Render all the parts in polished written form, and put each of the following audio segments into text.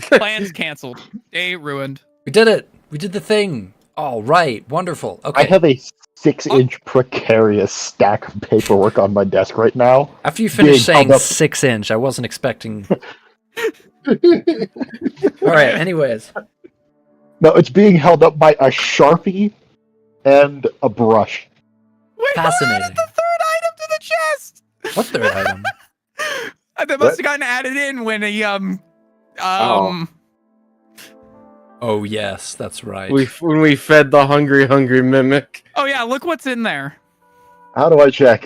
Plans canceled. Day ruined. We did it. We did the thing. All right. Wonderful. Okay. I have a 6-inch precarious stack of paperwork on my desk right now. After you finished Big, saying held up. 6-inch, I wasn't expecting. All right. Anyways. No, it's being held up by a Sharpie and a brush. Wait, Fascinating. who added the third item to the chest? What third item? That must have gotten added in when he Oh yes, that's right. When we fed the hungry mimic. Oh yeah, look what's in there. How do I check?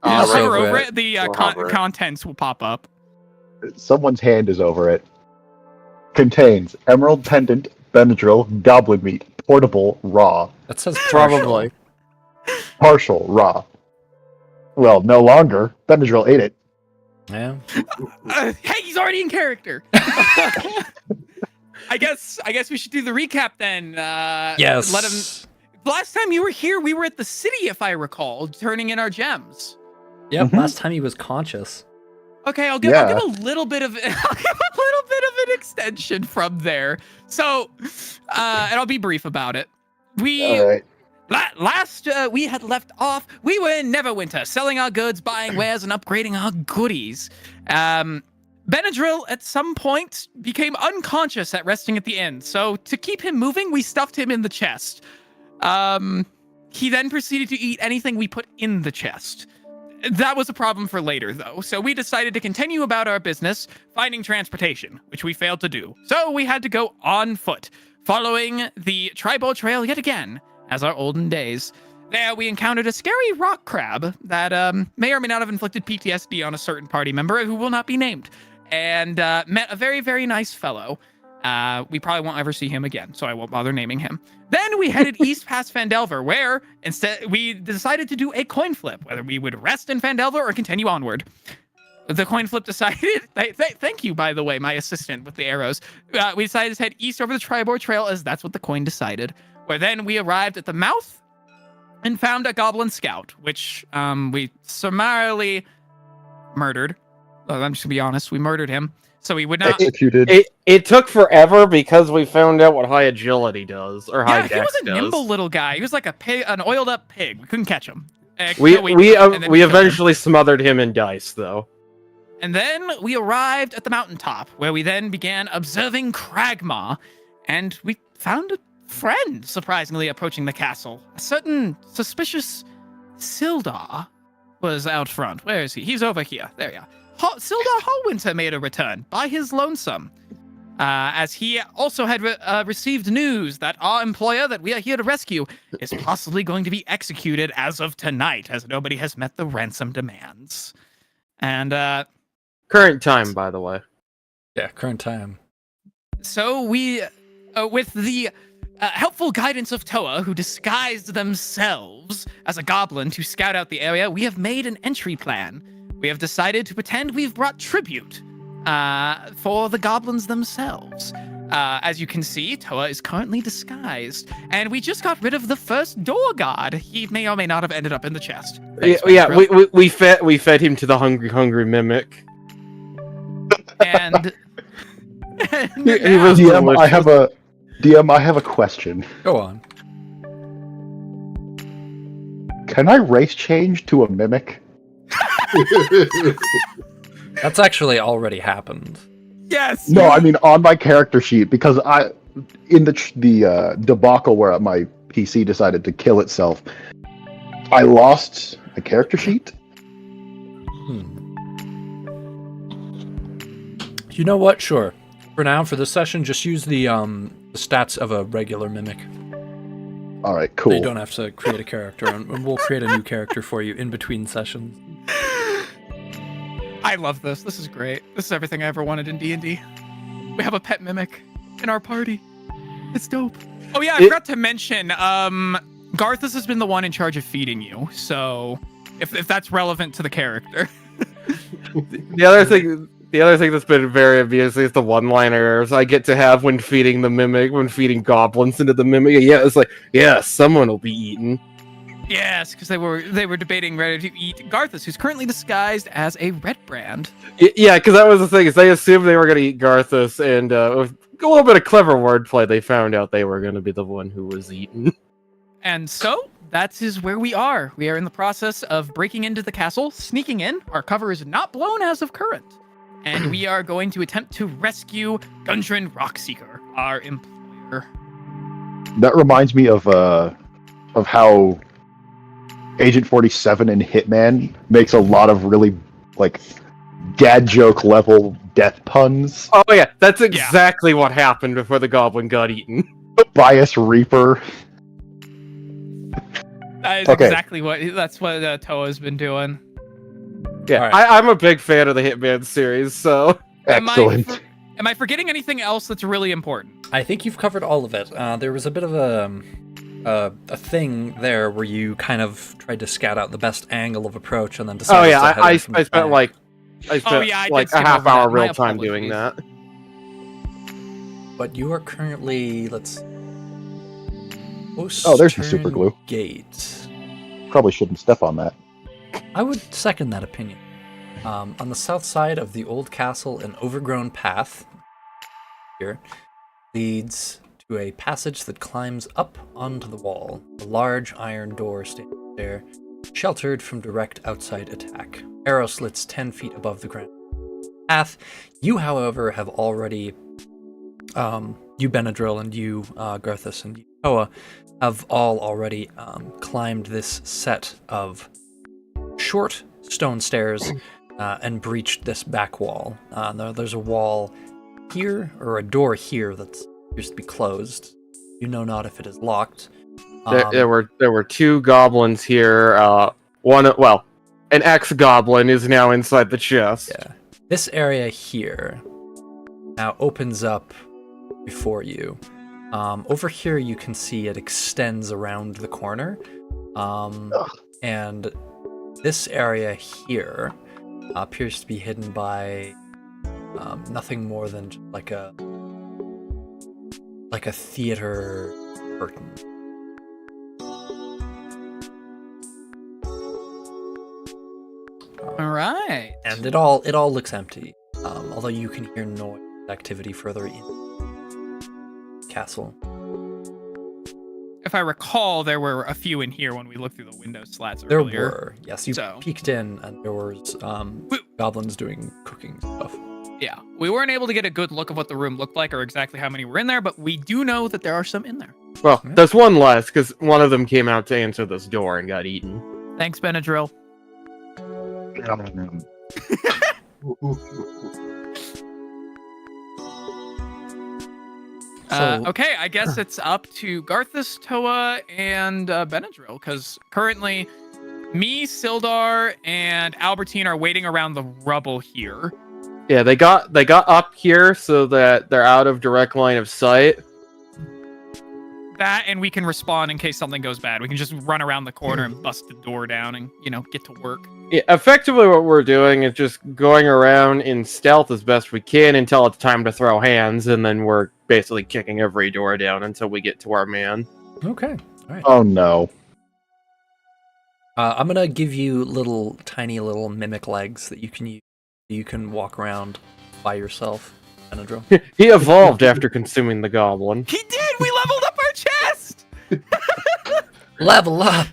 You I'll just hover over over it. it. The We'll hover it. contents will pop up. Someone's hand is over it. Contains emerald pendant, Benadryl, goblin meat, portable, raw, That says partial. Probably. partial, raw. Well, no longer. Benadryl ate it. Yeah. Hey, he's already in character. I guess we should do the recap then. Yes. Let him. Last time you were here, we were at the city, if I recall, turning in our gems. Yep. Mhm. Last time he was conscious. Okay, I'll give Yeah. a little bit of an extension from there. So, and I'll be brief about it. All right. Last we had left off, we were in Neverwinter, selling our goods, buying wares, and upgrading our goodies. Benadryl at some point became unconscious at resting at the inn. So to keep him moving, we stuffed him in the chest. He then proceeded to eat anything we put in the chest. That was a problem for later, though, so we decided to continue about our business, finding transportation, which we failed to do. So we had to go on foot, following the tribal trail yet again, as our olden days. There, we encountered a scary rock crab that may or may not have inflicted PTSD on a certain party member who will not be named, and met a very, very nice fellow. We probably won't ever see him again, so I won't bother naming him. Then we headed east past Phandelver, where instead we decided to do a coin flip, whether we would rest in Phandelver or continue onward. The coin flip decided, thank you, by the way, my assistant with the arrows. We decided to head east over the Tribor Trail, as that's what the coin decided. Where then we arrived at the mouth and found a goblin scout, which we summarily murdered. I'm just gonna be honest, we murdered him. So we would not. Executed. It took forever because we found out what high agility does, or high Yeah, he dex was a does. nimble little guy. He was like a pig, an oiled up pig. We couldn't catch him. We and then killed him. eventually smothered him in dice, though. And then we arrived at the mountaintop, where we then began observing Cragmaw, and we found a friend surprisingly approaching the castle. A certain suspicious Sildar was out front. Where is he? He's over here. There you are. Sildar Hallwinter made a return by his lonesome, as he also had received news that our employer that we are here to rescue is possibly going to be executed as of tonight, as nobody has met the ransom demands. And Current time, by the way. Yeah. Current time. so we, with the helpful guidance of Toa, who disguised themselves as a goblin to scout out the area, we have made an entry plan. We have decided to pretend we've brought tribute for the goblins themselves. As you can see, Toa is currently disguised, and we just got rid of the first door guard. He may or may not have ended up in the chest. Thanks, Yeah, Benadryl. we fed him to the hungry mimic. And, He was DM, I have a question. Go on. Can I race change to a mimic? That's actually already happened. yes. No, I mean on my character sheet, because in the debacle where my PC decided to kill itself, I lost a character sheet. You know what? Sure. For now, for this session, just use the stats of a regular mimic. All right, So cool. you don't have to create a character, and we'll create a new character for you in between sessions. I love this. This is great. This is everything I ever wanted in D&D. We have a pet mimic in our party. It's dope. Oh yeah, I forgot to mention, Garthus has been the one in charge of feeding you, so if that's relevant to the character. The other thing that's been very obviously is the one-liners I get to have when feeding the mimic, when feeding goblins into the mimic. Yeah, it's like, yeah, someone will be eaten. Yes, because they were debating whether to eat Garthus, who's currently disguised as a red brand. Yeah, because that was the thing, is they assumed they were going to eat Garthus, and with a little bit of clever wordplay, they found out they were going to be the one who was eaten. And so that is where we are. We are in the process of breaking into the castle, sneaking in. Our cover is not blown as of current. And we are going to attempt to rescue Gundren Rockseeker, our employer. That reminds me of how Agent 47 in Hitman makes a lot of really like dad joke level death puns. Oh yeah, that's exactly what happened before the goblin got eaten. Bias Reaper. That is Okay. exactly what Toa's been doing. Yeah, All right. I'm a big fan of the Hitman series, so... Excellent. Am I forgetting anything else that's really important? I think you've covered all of it. There was a bit of a thing there where you kind of tried to scout out the best angle of approach and then decided Oh yeah, to head I in from the spent back. like I did a skip half over hour that. My real time doing apologies. that. But you are currently, let's... Oh, there's the Postern super glue. Gate. Probably shouldn't step on that. I would second that opinion. On the south side of the old castle, an overgrown path here leads to a passage that climbs up onto the wall. A large iron door stands there, sheltered from direct outside attack. Arrow slits 10 feet above the ground. Path. You, however, have already, you Benadryl and you Garthus and you Toa, have all already climbed this set of short stone stairs and breached this back wall. There's a wall here, or a door here that appears to be closed. You know not if it is locked. There were two goblins here. An ex-goblin is now inside the chest. Yeah. This area here now opens up before you. Over here you can see it extends around the corner. And this area here appears to be hidden by nothing more than just like a theater curtain. All right. And it all looks empty, although you can hear noise activity further in the castle. If I recall, there were a few in here when we looked through the window slats There earlier. were, yes, you So- peeked in, and there was goblins doing cooking stuff. Yeah, we weren't able to get a good look of what the room looked like or exactly how many were in there, but we do know that there are some in there. Well, Yeah. there's one less, because one of them came out to answer this door and got eaten. Thanks, Benadryl. Okay, I guess it's up to Garthus, Toa, and Benadryl, because currently me, Sildar, and Albertine are waiting around the rubble here. Yeah, they got up here so that they're out of direct line of sight. That, and we can respond in case something goes bad. We can just run around the corner and bust the door down and, get to work. Yeah, effectively what we're doing is just going around in stealth as best we can until it's time to throw hands, and then we're basically kicking every door down until we get to our man. Okay, all right. Oh no. I'm gonna give you tiny little mimic legs that you can use. You can walk around by yourself, Benadryl. He evolved after consuming the goblin. He did! We leveled up our chest! Level up,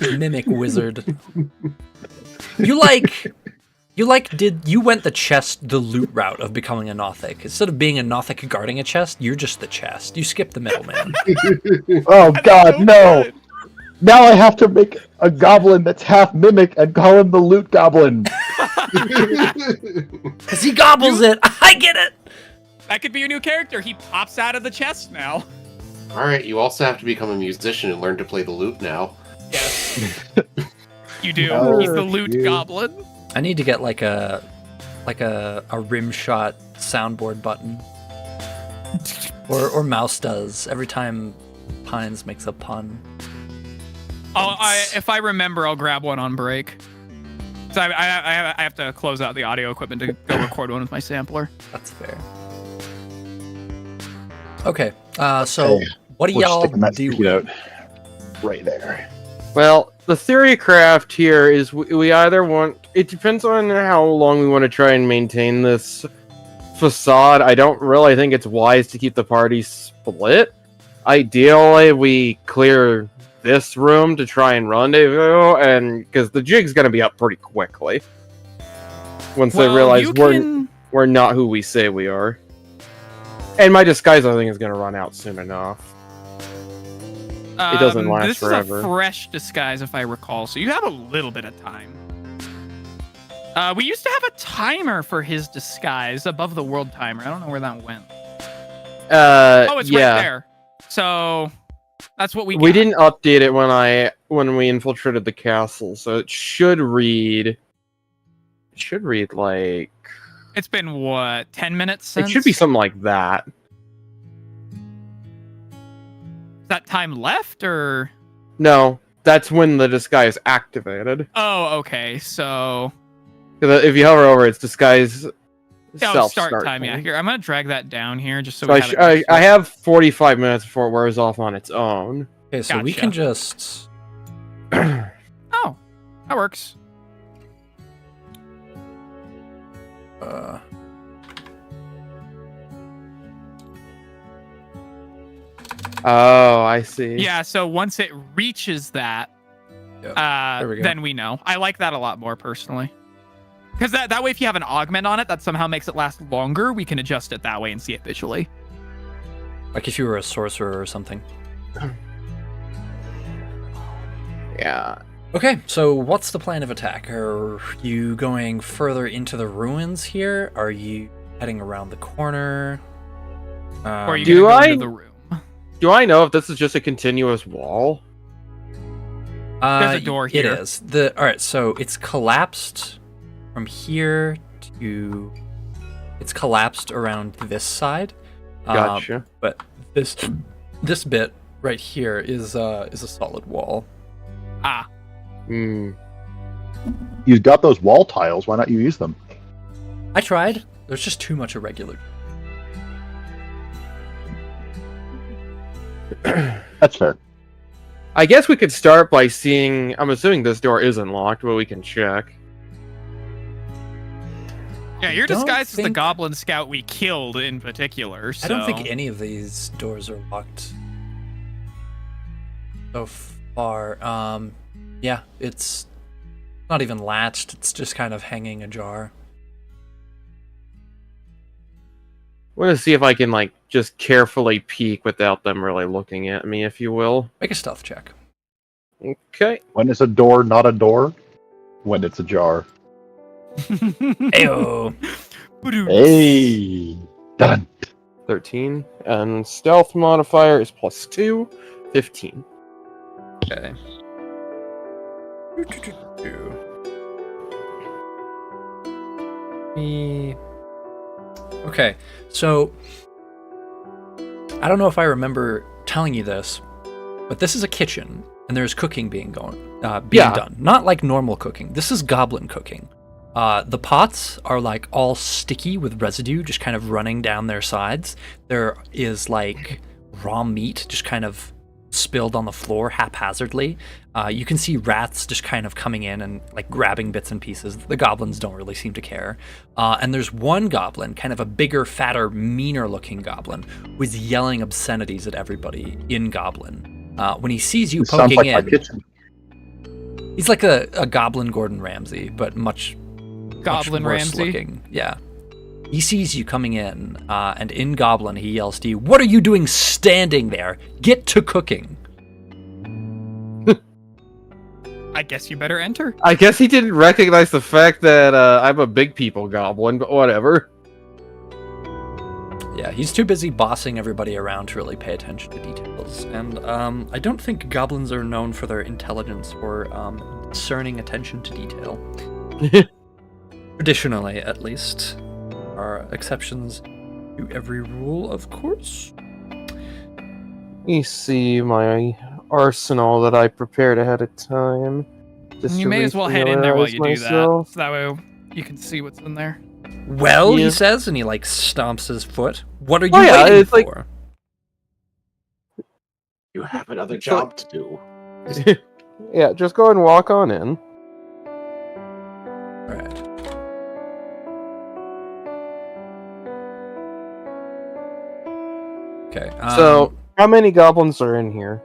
mimic wizard. You went the loot route of becoming a Nothic. Instead of being a Nothic guarding a chest, you're just the chest. You skip the middleman. Oh god, so no! good. Now I have to make a goblin that's half mimic and call him the loot goblin. Because he gobbles it. I get it. That could be your new character. He pops out of the chest now. Alright, you also have to become a musician and learn to play the lute now. Yes. You do. No, He's the loot you- goblin. I need to get like a rim shot soundboard button. Or Mouse does every time Pines makes a pun. If I remember, I'll grab one on break. So I have to close out the audio equipment to go record one with my sampler. That's fair. Okay, so Okay, what are We're y'all sticking that doing? sticky note right there. Well, the theory craft here is we either want... It depends on how long we want to try and maintain this facade. I don't really think it's wise to keep the party split. Ideally, we clear this room to try and rendezvous, and because the jig's going to be up pretty quickly. Once they realize we're not who we say we are. And my disguise, I think, is going to run out soon enough. It doesn't last forever. This is a fresh disguise, if I recall, so you have a little bit of time. We used to have a timer for his disguise above the world timer. I don't know where that went. Oh, it's right there. So that's what we got. We didn't update it when we infiltrated the castle, so it should read. It should read like. It's been what, 10 minutes since? It should be something like that. That time left, or no? That's when the disguise activated. Oh, okay. So if you hover over its disguise, start time. Yeah, here I'm gonna drag that down here just so we have it. I have 45 minutes before it wears off on its own. Okay, so we can just. Oh, that works. Oh, I see. Yeah, so once it reaches that, then we know. I like that a lot more personally. Because that way, if you have an augment on it that somehow makes it last longer, we can adjust it that way and see it visually. Like if you were a sorcerer or something. Yeah. Okay, so what's the plan of attack? Are you going further into the ruins here? Are you heading around the corner? Or are you going to go into the room? Do I know if this is just a continuous wall? There's a door here. It is. Alright, so it's collapsed from here to... It's collapsed around this side. Gotcha. But this bit right here is a solid wall. Ah. Hmm. You've got those wall tiles. Why not you use them? I tried. There's just too much irregular. That's fair. I guess we could start by seeing... I'm assuming this door isn't locked, but we can check. Yeah, your disguise is the goblin scout we killed in particular, so... I don't think any of these doors are locked so far. Yeah, it's not even latched. It's just kind of hanging ajar. I want to see if I can, like, just carefully peek without them really looking at me, if you will. Make a stealth check. Okay. When it's a door, not a door. When it's a jar. Ayo. Hey. Done. 13. And stealth modifier is +2. 15. Okay. Okay, so I don't know if I remember telling you this, but this is a kitchen, and there's cooking being done. Not like normal cooking. This is goblin cooking. The pots are like all sticky with residue, just kind of running down their sides. There is like raw meat just kind of spilled on the floor haphazardly. You can see rats just kind of coming in and like grabbing bits and pieces. The goblins don't really seem to care. And there's one goblin, kind of a bigger, fatter, meaner looking goblin, who is yelling obscenities at everybody in goblin. When he sees you poking sounds like in, my kitchen. he's like a goblin Gordon Ramsay, but much Goblin worse Ramsay? looking. Yeah. He sees you coming in, and in Goblin, he yells to you, "What are you doing standing there? Get to cooking." I guess you better enter. I guess he didn't recognize the fact that I'm a big people goblin, but whatever. Yeah, he's too busy bossing everybody around to really pay attention to details. And I don't think goblins are known for their intelligence or discerning attention to detail. Traditionally, at least. Are exceptions to every rule, of course. Let me see my arsenal that I prepared ahead of time. You may as well head in there while you do that. So that way you can see what's in there. Well, Yeah. he says, and he like stomps his foot. What are you waiting for? You have another job to do. Yeah, just go and walk on in. All right. Okay. So, how many goblins are in here?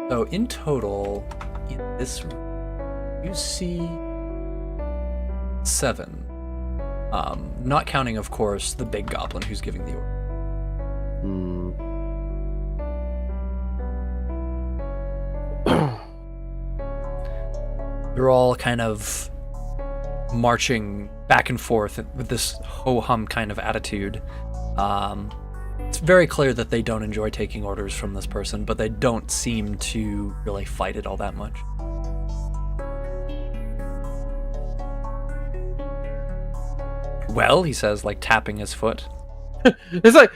So in total, in this room, you see 7. Not counting, of course, the big goblin who's giving the order. They're all kind of marching back and forth with this ho-hum kind of attitude. It's very clear that they don't enjoy taking orders from this person, but they don't seem to really fight it all that much. Well, he says, like tapping his foot. It's like,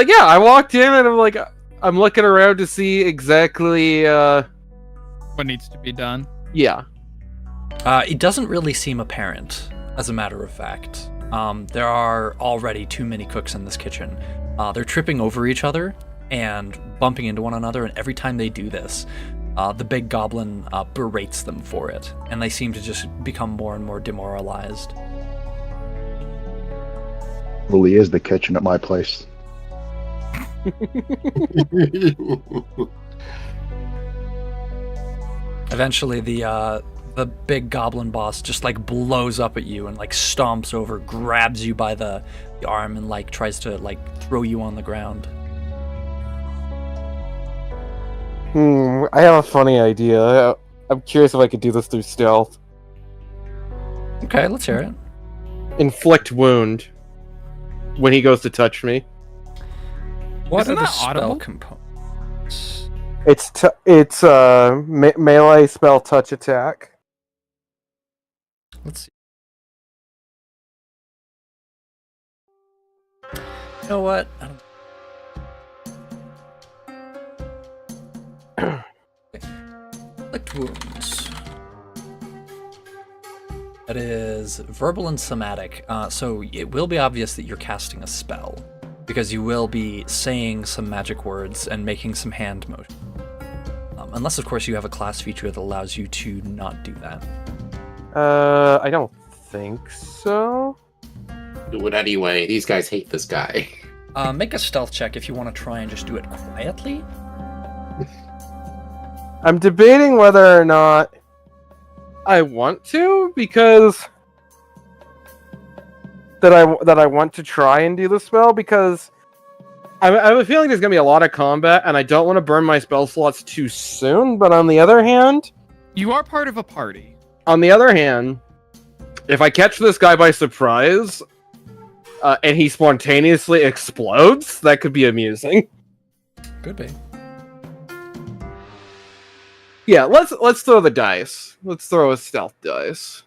yeah, I walked in and I'm looking around to see exactly, What needs to be done? yeah. It doesn't really seem apparent, as a matter of fact. There are already too many cooks in this kitchen. They're tripping over each other and bumping into one another, and every time they do this, the big goblin berates them for it, and they seem to just become more and more demoralized. Really is the kitchen at my place. Eventually, the big goblin boss just like blows up at you and like stomps over, grabs you by the arm, and like tries to like throw you on the ground. I have a funny idea. I'm curious if I could do this through stealth. Okay, let's hear it. Inflict wound when he goes to touch me. What Isn't are the that spell audible? components? It's melee spell touch attack. Let's see. You know what? I don't... Inflict wounds. That is verbal and somatic. So it will be obvious that you're casting a spell, because you will be saying some magic words and making some hand motion. Unless, of course, you have a class feature that allows you to not do that. I don't think so. Do it anyway. These guys hate this guy. Make a stealth check if you want to try and just do it quietly. I'm debating whether or not I want to, because that I want to try and do the spell, because I have a feeling there's going to be a lot of combat, and I don't want to burn my spell slots too soon, but on the other hand, You are part of a party. if I catch this guy by surprise, and he spontaneously explodes, that could be amusing. Could be. Yeah, let's throw the dice. Let's throw a stealth dice.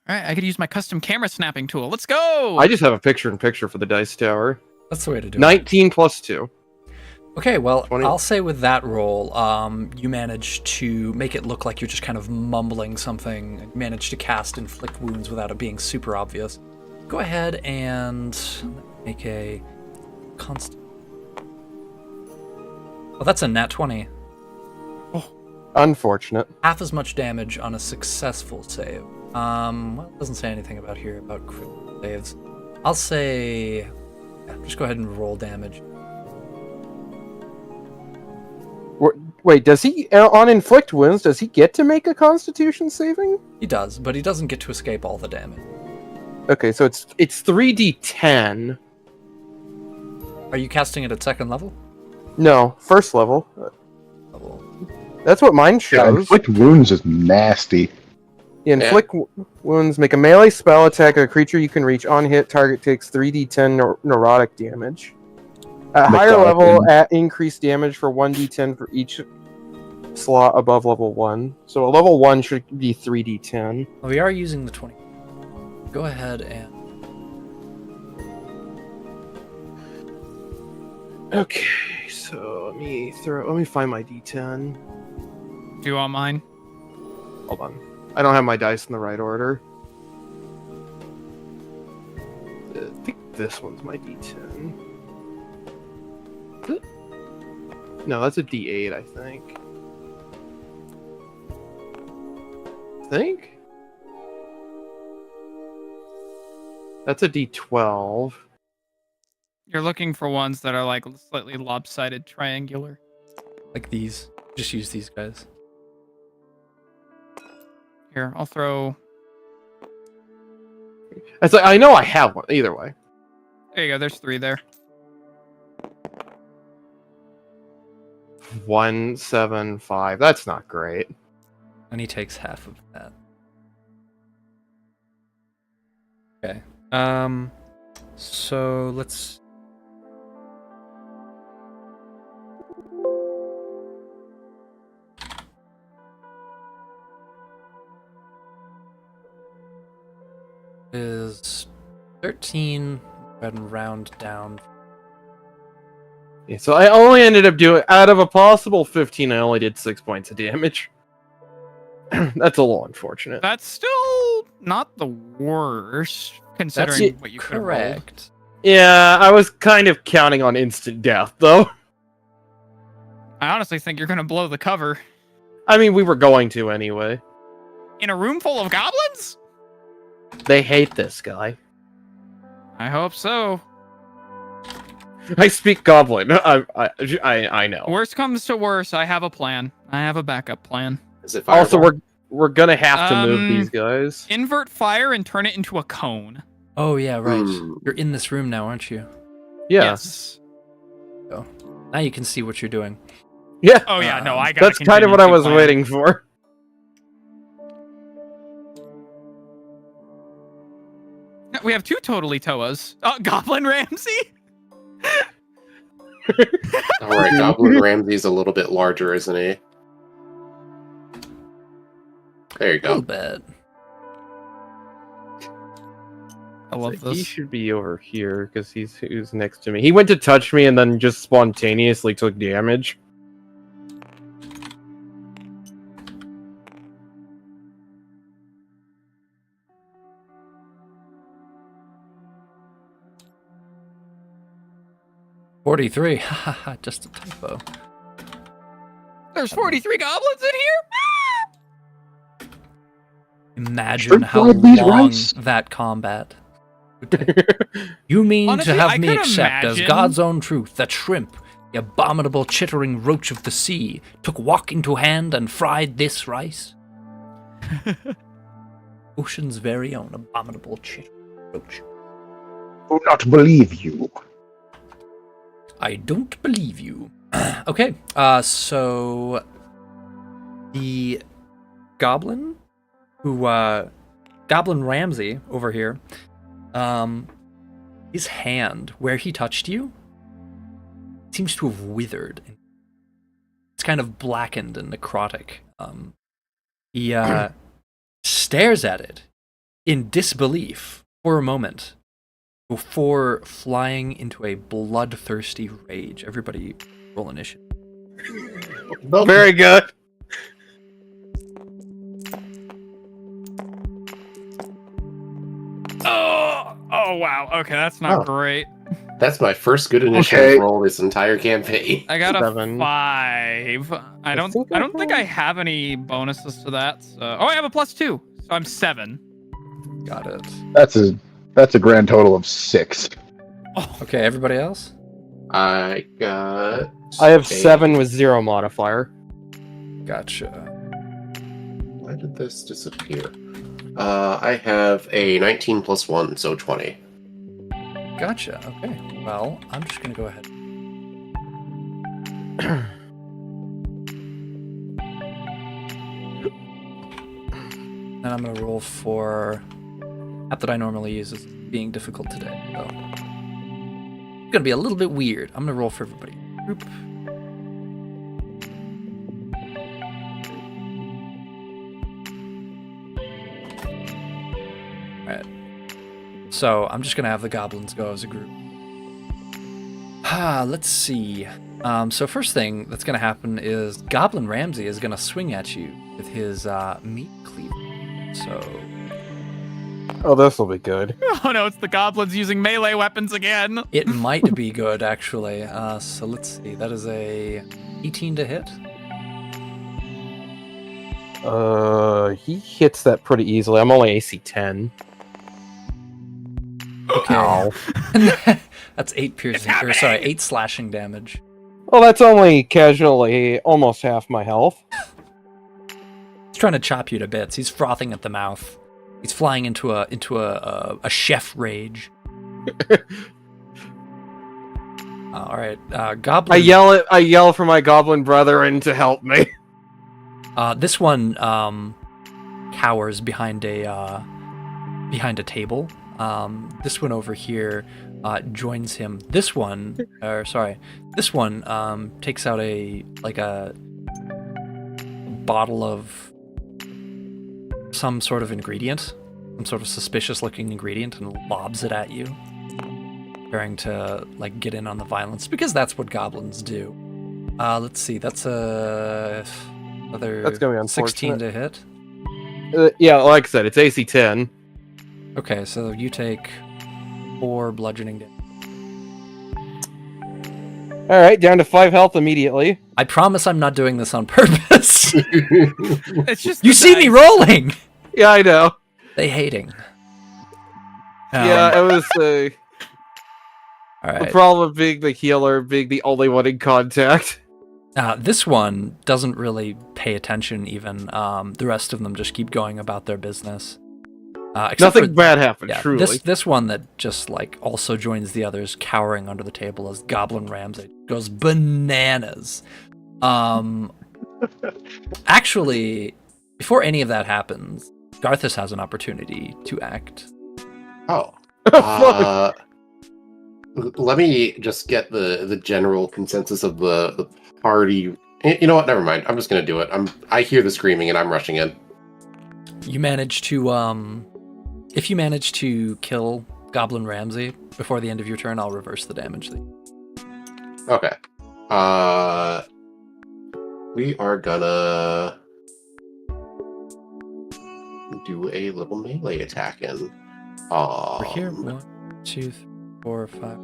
All right, I could use my custom camera snapping tool. Let's go. I just have a picture-in-picture for the dice tower. That's the way to do it. 19 plus 2. Okay, well, 20. I'll say with that roll, you manage to make it look like you're just kind of mumbling something. You manage to cast Inflict Wounds without it being super obvious. Go ahead and make a constant. Oh, that's a nat 20. Unfortunate. Half as much damage on a successful save. Well, it doesn't say anything about here about critical saves. I'll say, yeah, just go ahead and roll damage. Wait, does he, on Inflict Wounds, does he get to make a Constitution saving? He does, but he doesn't get to escape all the damage. Okay, so it's 3d10. Are you casting it at second level? No, first level. Level. That's what mine Yeah, shows. inflict wounds is nasty. Inflict wounds, make a melee spell attack at a creature you can reach. On hit, target takes 3d10 neurotic damage. At higher Necrotic level, damage. at increased damage for 1d10 for each slot above level 1. So a level 1 should be 3d10. Well, we are using the 20. Go ahead and... Okay, so let me find my d10. Do you want mine? Hold on. I don't have my dice in the right order. I think this one's my d10. No, that's a d8, I think. think that's a D12. You're looking for ones that are like slightly lopsided, triangular. Like these. Just use these guys. Here, I'll throw. It's like I know I have one either way. There you go. There's 3 there. 175. That's not great. And he takes half of that. Okay. So let's. Is 13 and round down. Yeah, so I only ended up doing out of a possible 15. I only did 6 points of damage. That's a little unfortunate. That's still not the worst, considering what you could have rolled. Correct. Yeah, I was kind of counting on instant death, though. I honestly think you're going to blow the cover. I mean, we were going to anyway. In a room full of goblins? They hate this guy. I hope so. I speak goblin. I know. Worst comes to worst, I have a plan. I have a backup plan. Is it fireball? Also, we're gonna have to move these guys. Invert fire and turn it into a cone. Oh yeah, right. Hmm. You're in this room now, aren't you? Yeah. Yes. Now you can see what you're doing. Yeah. Oh yeah, no, I got. That's kind of what I was waiting for. We have 2 totally Toas. Goblin Ramsey. All right, Goblin Ramsey's a little bit larger, isn't he? There you A little go. bit. I love He this. should be over here because he's next to me. He went to touch me and then just spontaneously took damage. $43. Haha, just a typo. There's 43 goblins in here. Imagine Shrimp how fried beef long rice? that combat would take. You mean Honestly, to have I me could accept as imagine- God's own truth that shrimp, the abominable chittering roach of the sea, took walk into hand and fried this rice? Ocean's very own abominable chittering roach. Do not believe you. I don't believe you. Okay, so the goblin Goblin Ramsey over here, his hand where he touched you seems to have withered. It's kind of blackened and necrotic. He stares at it in disbelief for a moment before flying into a bloodthirsty rage. Everybody roll initiative. Very good. Oh wow. Okay, that's not Oh. great. That's my first good initiative Okay. roll this entire campaign. I got a 7. 5. I don't think I have any bonuses to that. So. Oh, I have a +2. So I'm 7. Got it. That's a grand total of 6. Oh, Okay, everybody else? I got. I have a- 7 with 0 modifier. Gotcha. Why did this disappear? I have a 19 plus 1, so 20. Gotcha. Okay. Well, I'm just gonna go ahead. And I'm gonna roll for app that I normally use is being difficult today. So it's gonna be a little bit weird. I'm gonna roll for everybody. Group. Alright. So I'm just gonna have the goblins go as a group. Let's see. So first thing that's gonna happen is Goblin Ramsey is gonna swing at you with his meat cleaver. So Oh, this will be good. oh no, it's the goblins using melee weapons again. it might be good actually. So let's see. That is a 18 to hit. He hits that pretty easily. I'm only AC 10. Okay. That's 8 piercing, or sorry, 8 slashing damage. Well, that's only casually almost half my health. He's trying to chop you to bits. He's frothing at the mouth. He's flying into a chef rage. All right, goblin. I yell for my goblin brethren to help me. This one cowers behind a table. This one over here joins him. This one takes out a bottle of some sort of ingredient, some sort of suspicious-looking ingredient, and lobs it at you, trying to get in on the violence because that's what goblins do. Let's see. That's that's gonna be 16 to hit. Yeah, like I said, it's AC 10. Okay, so you take 4 bludgeoning damage. All right, down to 5 health immediately. I promise I'm not doing this on purpose. It's just You see me rolling. Yeah, I know. They hating. Yeah, it was all the right. problem of being the healer, being the only one in contact. This one doesn't really pay attention even. The rest of them just keep going about their business. Except Nothing for, bad happened, yeah, truly. This one that just also joins the others cowering under the table as Goblin Ramsay goes bananas. Actually, before any of that happens, Garthus has an opportunity to act. Oh. Let me just get the general consensus of the party. You know what? Never mind. I'm just gonna do it. I hear the screaming and I'm rushing in. You manage to if you manage to kill Goblin Ramsay before the end of your turn, I'll reverse the damage. Okay. We are gonna do a little melee attack in. We're here. 1, 2, 3, 4, 5.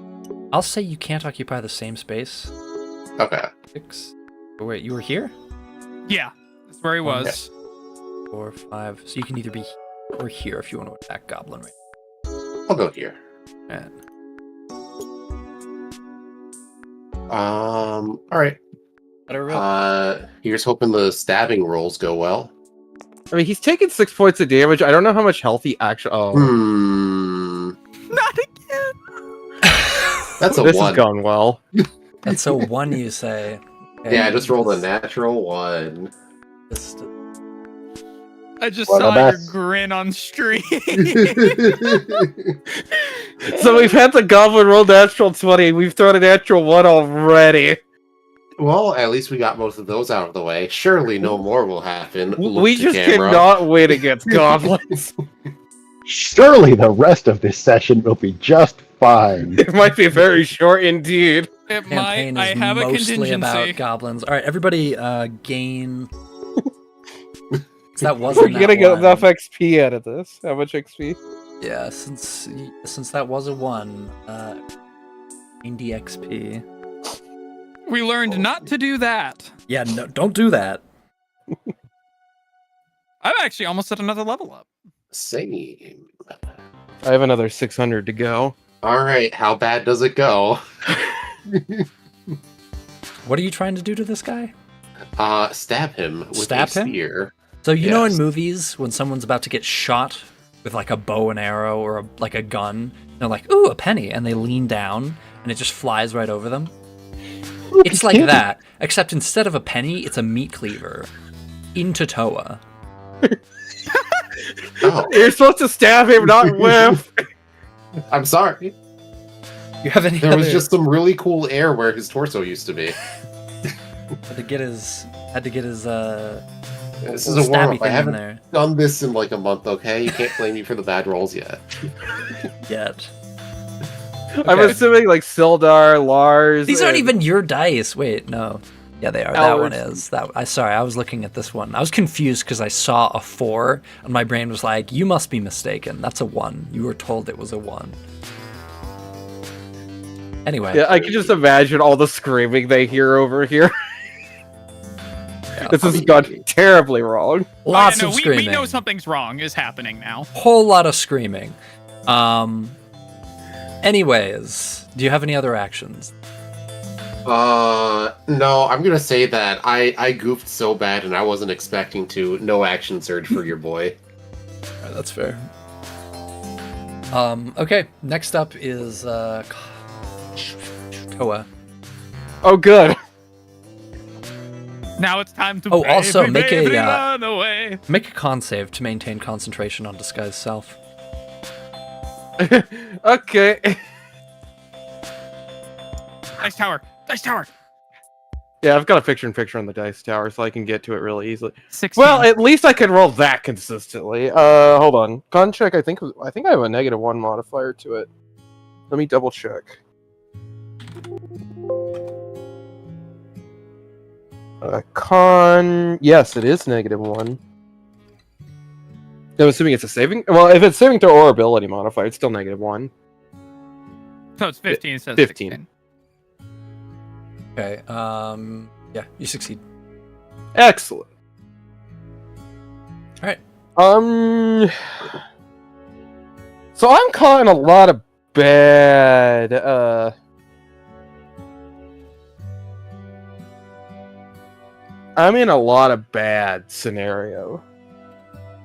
I'll say you can't occupy the same space. Okay. 6. Oh, wait, you were here? Yeah, that's where he was. 4, 5. So you can either be here or here if you want to attack Goblin. Right? I'll go here. And All right. better roll. Here's hoping the stabbing rolls go well. I mean, he's taken 6 points of damage. I don't know how much health he actually. Oh, Not again. That's a this 1. has gone well. That's a 1, you say. Okay, Yeah, I just rolled a natural 1. just- I just What a saw your mess. grin on stream. So we've had the goblin roll natural 20. We've thrown a natural 1 already. Well, at least we got most of those out of the way. Surely no more will happen. Look We to just camera. cannot win against goblins. Surely the rest of this session will be just fine. It might be very short indeed. It campaign might. I is have a mostly contingency. about goblins. All right, everybody, gain. That We're wasn't gonna that get one. enough XP out of this. How much XP? Yeah, since that was a 1, 90 XP. We learned not to do that. Yeah, no, don't do that. I'm actually almost at another level up. Same. I have another 600 to go. All right, how bad does it go? What are you trying to do to this guy? Stab him with Stab a him? spear. So you know in Yes. movies when someone's about to get shot with a bow and arrow or a gun, they're like, "Ooh, a penny," and they lean down and it just flies right over them. It's like that, except instead of a penny, it's a meat cleaver into Toa. Oh, You're supposed to stab him, not whiff. I'm sorry. You have any There was other- just some really cool air where his torso used to be. had to get his This little is a warm stabby up. I thing in haven't there done this in like a month, okay? You can't blame me for the bad rolls yet. yet. I'm Okay. assuming like Sildar, Lars. These aren't and- even your dice. Wait, no. Yeah, they are. That one Ours. is. Sorry, I was looking at this one. I was confused because I saw a 4, and my brain was like, "You must be mistaken. That's a 1. You were told it was a 1." Anyway, Yeah, I can just imagine all the screaming they hear over here. This has gone terribly wrong. Lots no, of we screaming. know something's wrong is happening now. Whole lot of screaming. Anyways, do you have any other actions? No, I'm gonna say that I goofed so bad and I wasn't expecting to. No action surge for your boy. Alright, that's fair. Okay, next up is Koa. Oh, good. Now it's time to. Oh, also, make a, run away. Make a con save to maintain concentration on disguise self. Okay. Dice tower. Dice tower. Yeah, I've got a picture-in-picture on the dice tower, so I can get to it really easily. 16. Well, at least I can roll that consistently. Hold on. Con check. I think I have a -1 modifier to it. Let me double check. Con. Yes, it is -1. I'm assuming it's a saving. Well, if it's saving throw or ability modifier, it's still -1. So it's 15 instead of 15. 16. Okay, yeah, you succeed. Excellent. Alright. So I'm caught in a lot of bad, I'm in a lot of bad scenario.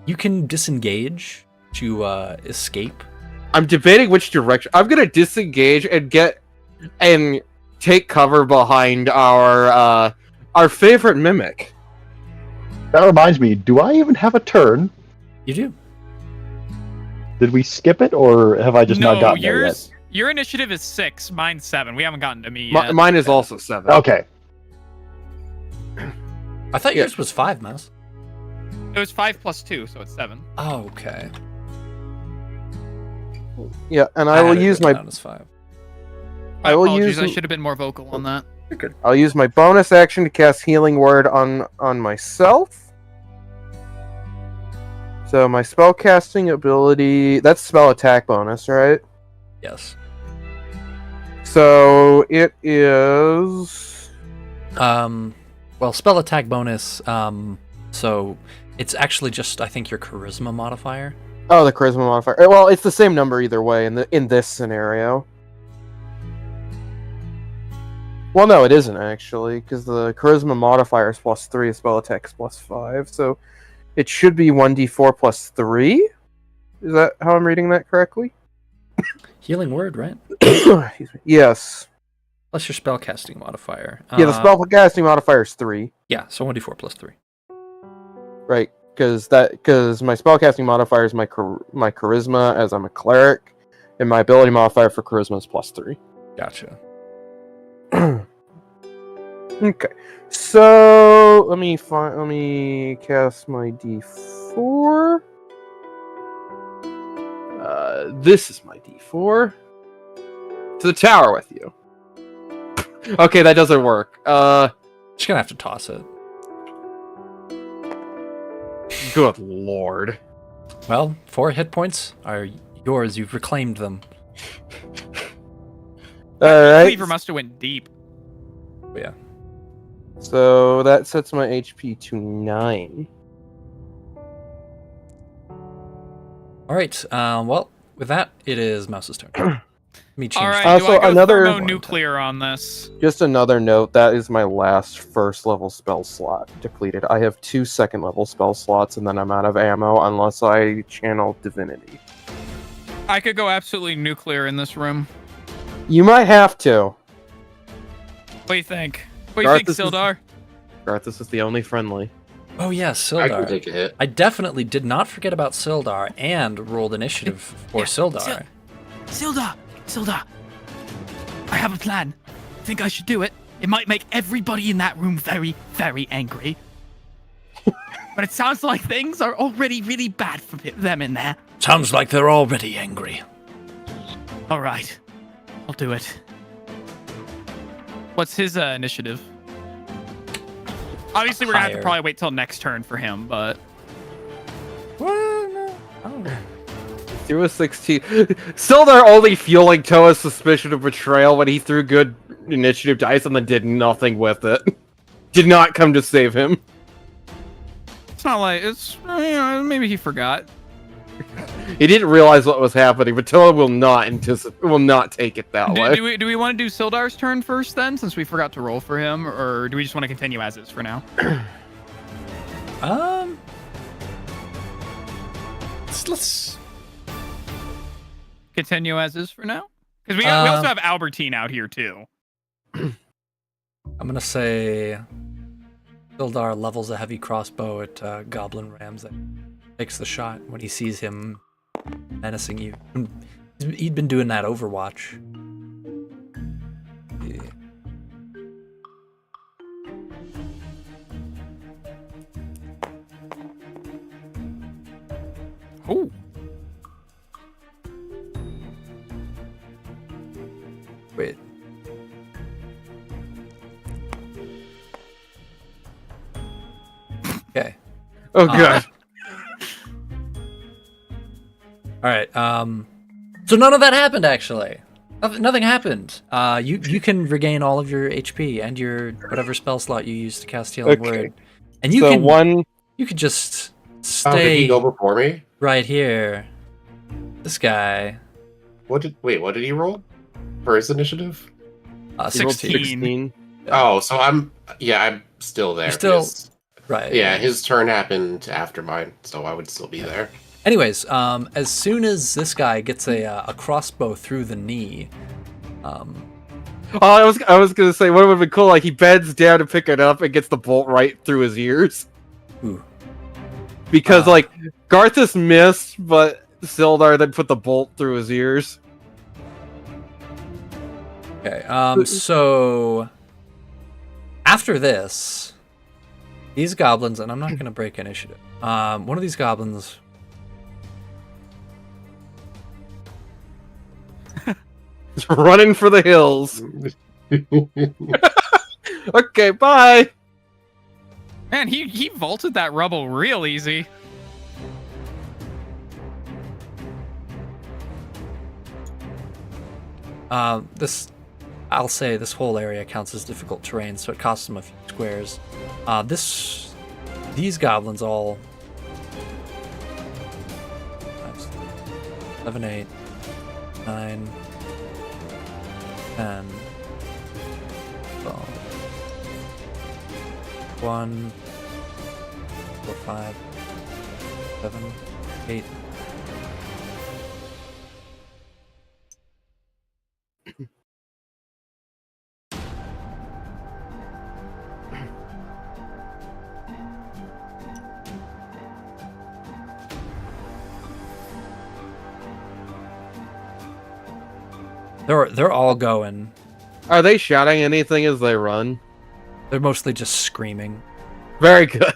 You can disengage to escape. I'm debating which direction. I'm gonna disengage and take cover behind our favorite mimic. That reminds me, do I even have a turn? You do. Did we skip it, or have I just not gotten there yet? Your initiative is 6, mine's 7. We haven't gotten to me yet. Mine is also 7. Okay. I thought yours was 5, Mouse. It was 5 plus 2, so it's 7. Oh, okay. Yeah, and I will had it use written my. down as 5. My I will apologies, use- I should have been more vocal on that. You're good. I'll use my bonus action to cast Healing Word on myself. So my spellcasting ability, that's spell attack bonus, right? Yes. So it is Well, spell attack bonus, so it's actually just, I think, your charisma modifier. oh, the charisma modifier. Well, it's the same number either way in this scenario. Well, no, it isn't actually, because the charisma modifier is +3, spell attack is +5, so it should be 1d4 +3. Is that how I'm reading that correctly? Healing word, right? Excuse me. Yes. Plus your spellcasting modifier. Yeah, the spellcasting modifier is 3, Yeah, so 1d4 plus 3. right? Because my spellcasting modifier is my charisma, as I'm a cleric, and my ability modifier for charisma is +3. Gotcha. Okay, so let me cast my D4. This is my D4. To the tower with you. Okay, that doesn't work. Just gonna have to toss it. Good lord. Well, 4 hit points are yours. You've reclaimed them. Alright. Cleaver must have went deep. But yeah. So that sets my HP to 9. Alright, well, with that, it is Mouse's turn. Let me change All right, that. do I go another- thermonuclear on this? Just another note, that is my last first level spell slot depleted. I have 2 second level spell slots, and then I'm out of ammo unless I channel Divinity. I could go absolutely nuclear in this room. You might have to. What do you think? What do you think, Garth, this is- Sildar? Garth, this is the only friendly. Oh yes, I can Sildar. take a hit. I definitely did not forget about Sildar and rolled initiative for Sildar. Sildar, I have a plan. Think I should do it? It might make everybody in that room very, very angry. But it sounds like things are already really bad for them in there. Sounds like they're already angry. All right, I'll do it. What's his initiative? Obviously, we're gonna have to Higher. probably wait till next turn for him, but Well, no, I don't know. Threw a 16. Sildar only fueling Toa's suspicion of betrayal when he threw good initiative dice and then did nothing with it. Did not come to save him. not like it's. Maybe he forgot. He didn't realize what was happening, but Tilla will not take it that way. Do we want to do Sildar's turn first then, since we forgot to roll for him, or do we just want to continue as is for now? Let's Continue as is for now, because we also have Albertine out here too. I'm gonna say Sildar levels a heavy crossbow at Goblin Ramsay. Takes the shot when he sees him menacing you. He'd been doing that Overwatch. Yeah. Oh. Wait. Okay. Oh god. All right. So none of that happened actually. Nothing happened. You can regain all of your HP and your whatever spell slot you use to cast Healing Okay. Word, and you could just Oh, did he stay go before me? right here. This guy. What did he roll for his initiative? He rolled 16. 16. Oh, so I'm still there. You're still- His- Right. yeah, his turn happened after mine, so I would still be there. Anyways, as soon as this guy gets a crossbow through the knee, Oh, I was gonna say what would have been cool, like he bends down to pick it up and gets the bolt right through his ears. ooh, Because like Garthus missed, but Sildar then put the bolt through his ears. okay. So after this, these goblins, and I'm not gonna break initiative. One of these goblins. Just running for the hills. Okay, bye. Man, he vaulted that rubble real easy. I'll say this whole area counts as difficult terrain, so it costs them a few squares. These goblins all 7, 8, 9, 10, 12, 1, 4, 5, 7, 8. They're all going. Are they shouting anything as they run? They're mostly just screaming. Very good.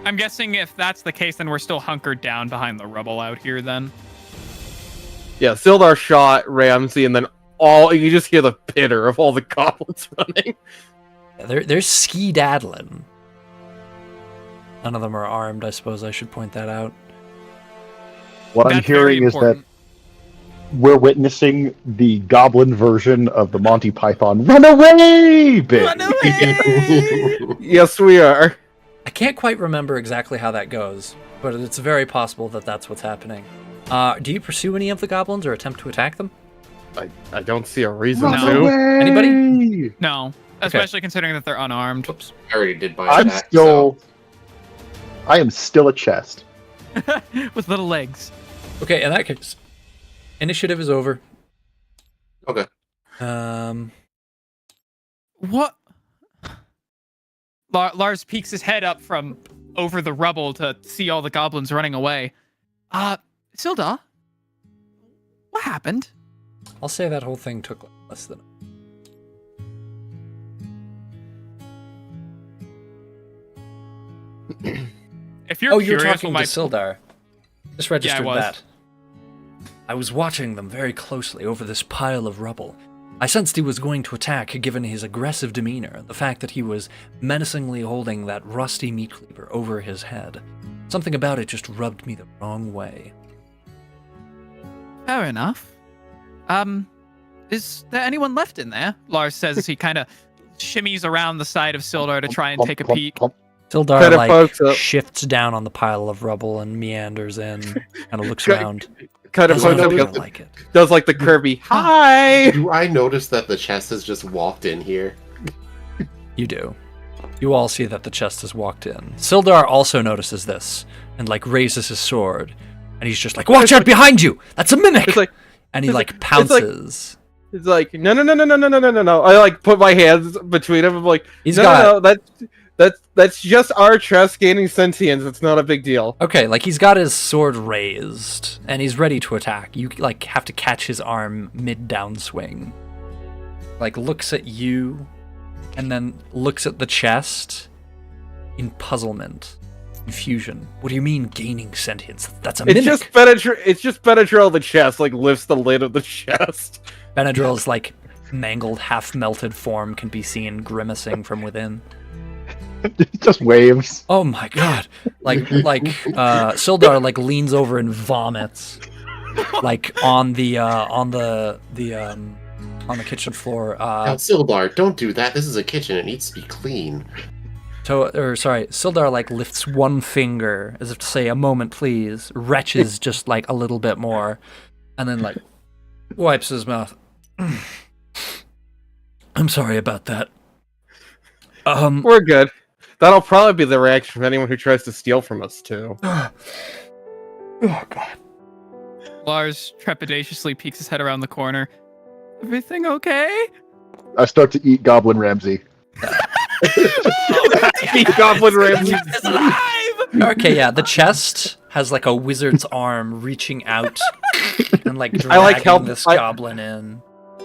I'm guessing if that's the case, then we're still hunkered down behind the rubble out here then. Yeah, Sildar shot Ramsey, and then you just hear the pitter of all the goblins running. Yeah, they're ski-daddling. None of them are armed, I suppose I should point that out. What I'm That's very hearing is that important. we're witnessing the goblin version of the Monty Python "Run away" bit. Run away! Yes, we are. I can't quite remember exactly how that goes, but it's very possible that that's what's happening. Do you pursue any of the goblins or attempt to attack them? I don't see a reason Run to. away! Anybody? No, especially considering that they're unarmed. Whoops. I already did my I'm attack, still. I am still a chest. With little legs. Okay, in that case, initiative is over. Okay. What? Lars peeks his head up from over the rubble to see all the goblins running away. Sildar, what happened? I'll say that whole thing took less than. If you're You're curious, talking what to Sildar. Just registered was. that. I was watching them very closely over this pile of rubble. I sensed he was going to attack given his aggressive demeanor, the fact that he was menacingly holding that rusty meat cleaver over his head. Something about it just rubbed me the wrong way. Fair enough. Is there anyone left in there? Lars says as he kind of shimmies around the side of Sildar to try and take a peek. Sildar Kinda like pokes up. shifts down on the pile of rubble and meanders in, kind of looks around. Kind of Doesn't pokes up, really up- like it. does like the Kirby. Hi. Do I notice that the chest has just walked in here? You do. You all see that the chest has walked in. Sildar also notices this and like raises his sword, and he's just like, "Watch out behind you! That's a mimic!" It's like and he it's like like- pounces. it's like no. I like put my hands between them. I'm like, He's no, got that's just our chest gaining sentience. It's not a big deal. okay, like he's got his sword raised and he's ready to attack. You like have to catch his arm mid downswing. Like looks at you, and then looks at the chest in puzzlement, confusion. What do you mean gaining sentience? That's a mimic. It's just Benadryl the chest like lifts the lid of the chest. Benadryl's like mangled, half melted form can be seen grimacing from within. Just waves. Oh my god! Like Sildar like leans over and vomits, like on the kitchen floor. Now, Sildar, don't do that. This is a kitchen. It needs to be clean. Sildar like lifts one finger as if to say, "A moment, please." Retches just like a little bit more, and then like wipes his mouth. I'm sorry about that. We're good. That'll probably be the reaction of anyone who tries to steal from us too. Oh god. Lars trepidatiously peeks his head around the corner. Everything okay? I start to eat Goblin Ramsey. Goblin Ramsey. Is alive! Okay, yeah, the chest has like a wizard's arm reaching out and like dragging I like help- this I- goblin in.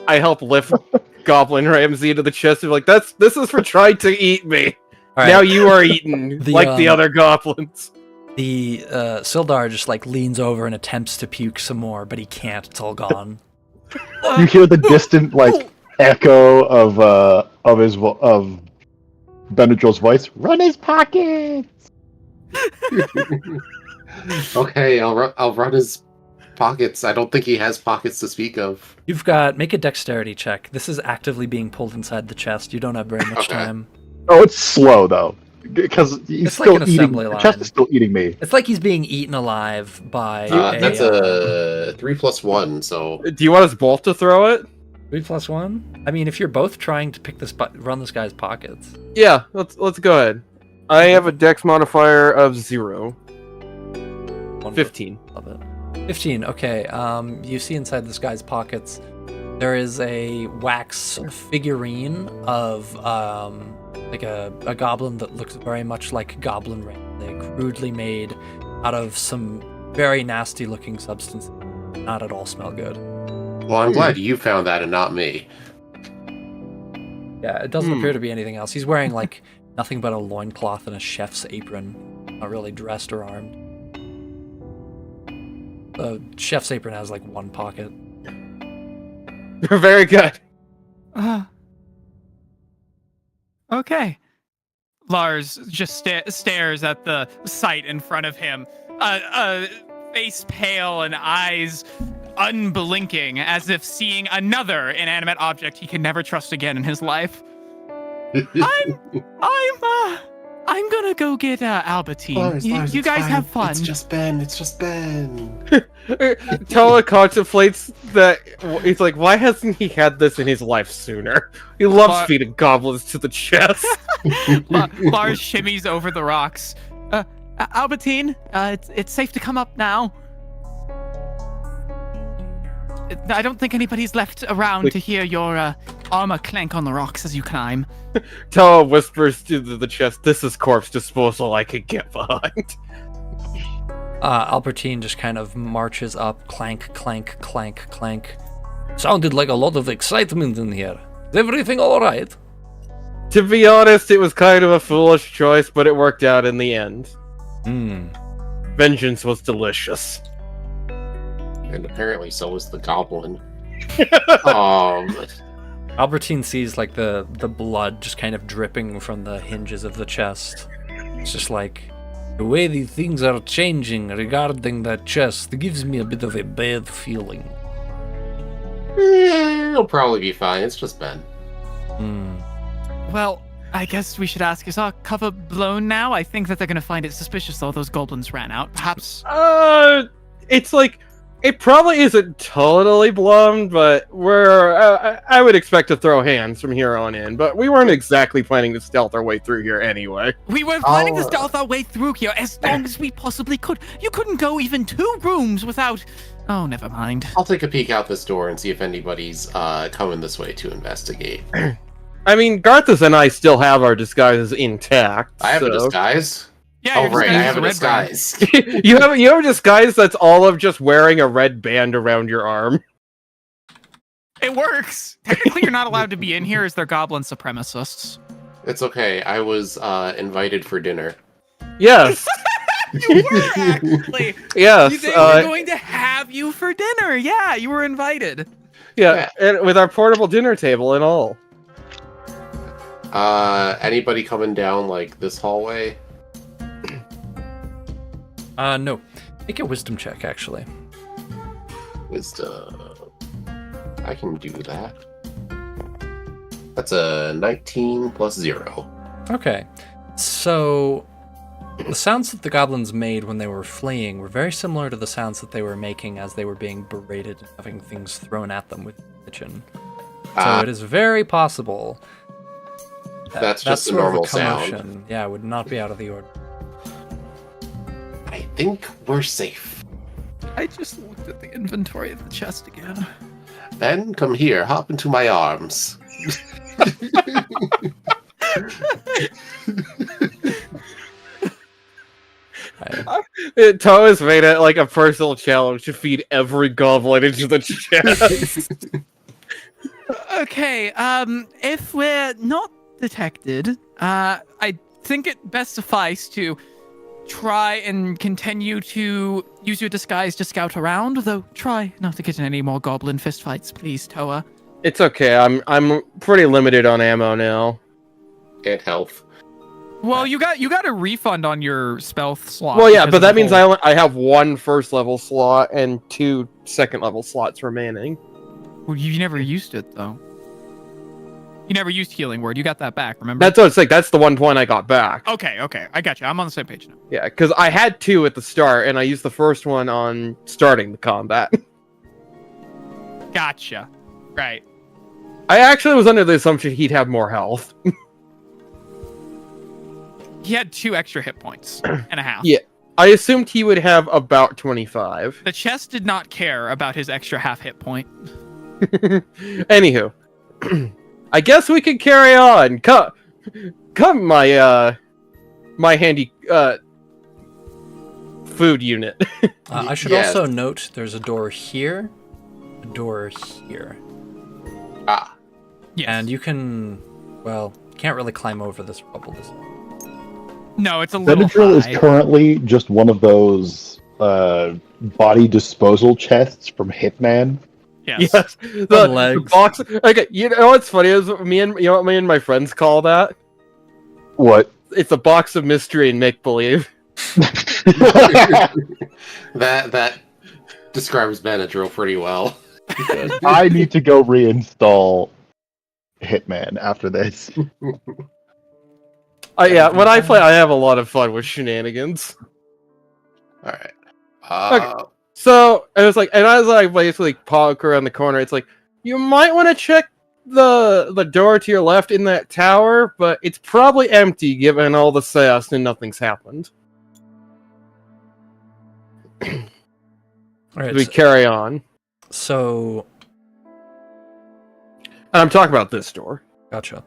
I help lift Goblin Ramsey into the chest. And be like, this is for trying to eat me. All right. Now you are eaten The, like the other goblins. The Sildar just like leans over and attempts to puke some more, but he can't. It's all gone. You hear the distant like echo of Benadryl's voice. Run his pockets. Okay, I'll run his pockets. I don't think he has pockets to speak of. You've got make a dexterity check. This is actively being pulled inside the chest. You don't have very much Okay. time. Oh, it's slow though, because he's It's like still an eating. assembly The line. chest is still eating me. It's like he's being eaten alive by That's a 3+1, so Do you want us both to throw it? 3+1. I mean, if you're both trying to pick this, run this guy's pockets. Yeah, let's go ahead. I have a dex modifier of 0. 15. Love it. 15. Okay. You see inside this guy's pockets, there is a wax figurine of like a goblin that looks very much like Goblin Ramsey, crudely made out of some very nasty looking substance. Not at all smell good. well, I'm glad you found that and not me. Yeah, it doesn't appear to be anything else. He's wearing like nothing but a loincloth and a chef's apron. Not really dressed or armed. The chef's apron has like one pocket. Very good. Okay. Lars just stares at the sight in front of him, face pale and eyes unblinking, as if seeing another inanimate object he can never trust again in his life. I'm gonna go get Albertine. Lars, you it's guys fine. have fun. It's just Ben. Toa contemplates that. He's like, why hasn't he had this in his life sooner? He loves feeding goblins to the chest. Lars shimmies over the rocks. Albertine, it's safe to come up now. I don't think anybody's left around to hear your armor clank on the rocks as you climb. Toa whispers to the chest, this is corpse disposal I could get behind. Albertine just kind of marches up, clank, clank, clank, clank. Sounded like a lot of excitement in here. Is everything alright? To be honest, it was kind of a foolish choice, but it worked out in the end. Vengeance was delicious. And apparently so was the goblin. Albertine sees like the blood just kind of dripping from the hinges of the chest. It's just like, the way these things are changing regarding that chest gives me a bit of a bad feeling. It'll probably be fine. It's just Ben. Well, I guess we should ask, is our cover blown now? I think that they're going to find it suspicious, though. Those goblins ran out. Perhaps... It's like, it probably isn't totally blown, but we're, I would expect to throw hands from here on in, but we weren't exactly planning to stealth our way through here anyway. We were planning to stealth our way through here as long as we possibly could. You couldn't go even 2 rooms without... Oh, never mind. I'll take a peek out this door and see if anybody's coming this way to investigate. I mean, Garthus and I still have our disguises intact. I have a so- disguise. Yeah, Oh, your right, I disguise have is a red brand. disguise. you have a disguise that's all of just wearing a red band around your arm. It works. Technically, you're not allowed to be in here as they're goblin supremacists. It's okay. I was invited for dinner. Yes, You were actually. yes, They were going to have you for dinner. Yeah, you were invited. yeah, and with our portable dinner table and all. Anybody coming down like this hallway? No. Make a wisdom check, actually. Wisdom. I can do that. That's a 19 plus 0. Okay. So, the sounds that the goblins made when they were fleeing were very similar to the sounds that they were making as they were being berated and having things thrown at them with the kitchen. So it is very possible that That's that just a sort of normal sound. commotion, yeah, would not be out of the order. I think we're safe. I just looked at the inventory of the chest again. Ben, come here. Hop into my arms. Toe has made it like a personal challenge to feed every goblin into the chest. Okay, if we're not detected, I think it best suffice to try and continue to use your disguise to scout around, though try not to get in any more goblin fistfights, please, Toa. It's okay. I'm pretty limited on ammo now. And health. Well, you got a refund on your stealth slot. Well, yeah, because but of the that means whole- I have 1 first level slot and 2 second level slots remaining. Well, you never used it though. You never used healing word. You got that back, remember? That's what it's like. That's the 1 point I got back. Okay, I got you. I'm on the same page now. Yeah, because I had 2 at the start, and I used the first one on starting the combat. Gotcha. Right. I actually was under the assumption he'd have more health. He had 2 extra hit points and a half. Yeah. I assumed he would have about 25. The chest did not care about his extra half hit point. Anywho, I guess we can carry on. Come, my handy food unit. I should Yes. also note there's a door here, a door here. Ah. Yes. And you can, well, can't really climb over this rubble. No, it's a little Benadryl is high. currently just one of those body disposal chests from Hitman. Yes. Yes, the legs. box. Okay, you know what's funny is what me and my friends call that. What? It's a box of mystery and make believe. That describes Benadryl pretty well. I need to go reinstall Hitman after this. Yeah, when I play, I have a lot of fun with shenanigans. All right. So it was like, and I was like, basically poke around the corner. It's like you might want to check the door to your left in that tower, but it's probably empty given all the chaos and nothing's happened. All right, We carry on, so and I'm talking about this door. gotcha.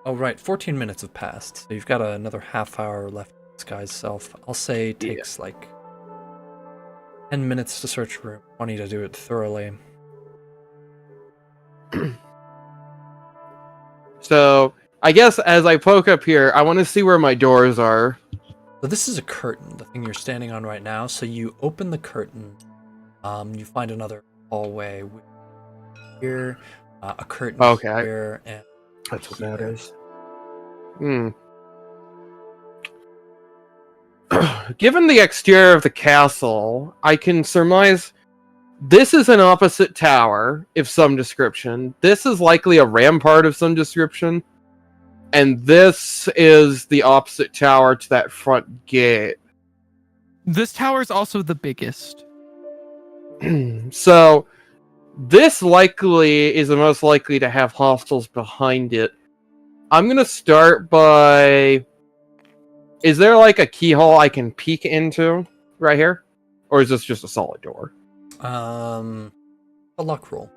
Oh, right, 14 minutes have passed, so you've got another half hour left to disguise self. I'll say it takes like 10 minutes to search room, 20 to do it thoroughly. So I guess as I poke up here, I want to see where my doors are. So this is a curtain, the thing you're standing on right now. So you open the curtain, you find another hallway with here, a curtain Okay. here, and That's what matters. Given the exterior of the castle, I can surmise This is an opposite tower, of some description. This is likely a rampart of some description. And this is the opposite tower to that front gate. This tower is also the biggest. So, this likely is the most likely to have hostiles behind it. I'm going to start by... Is there like a keyhole I can peek into right here? Or is this just a solid door? A luck roll.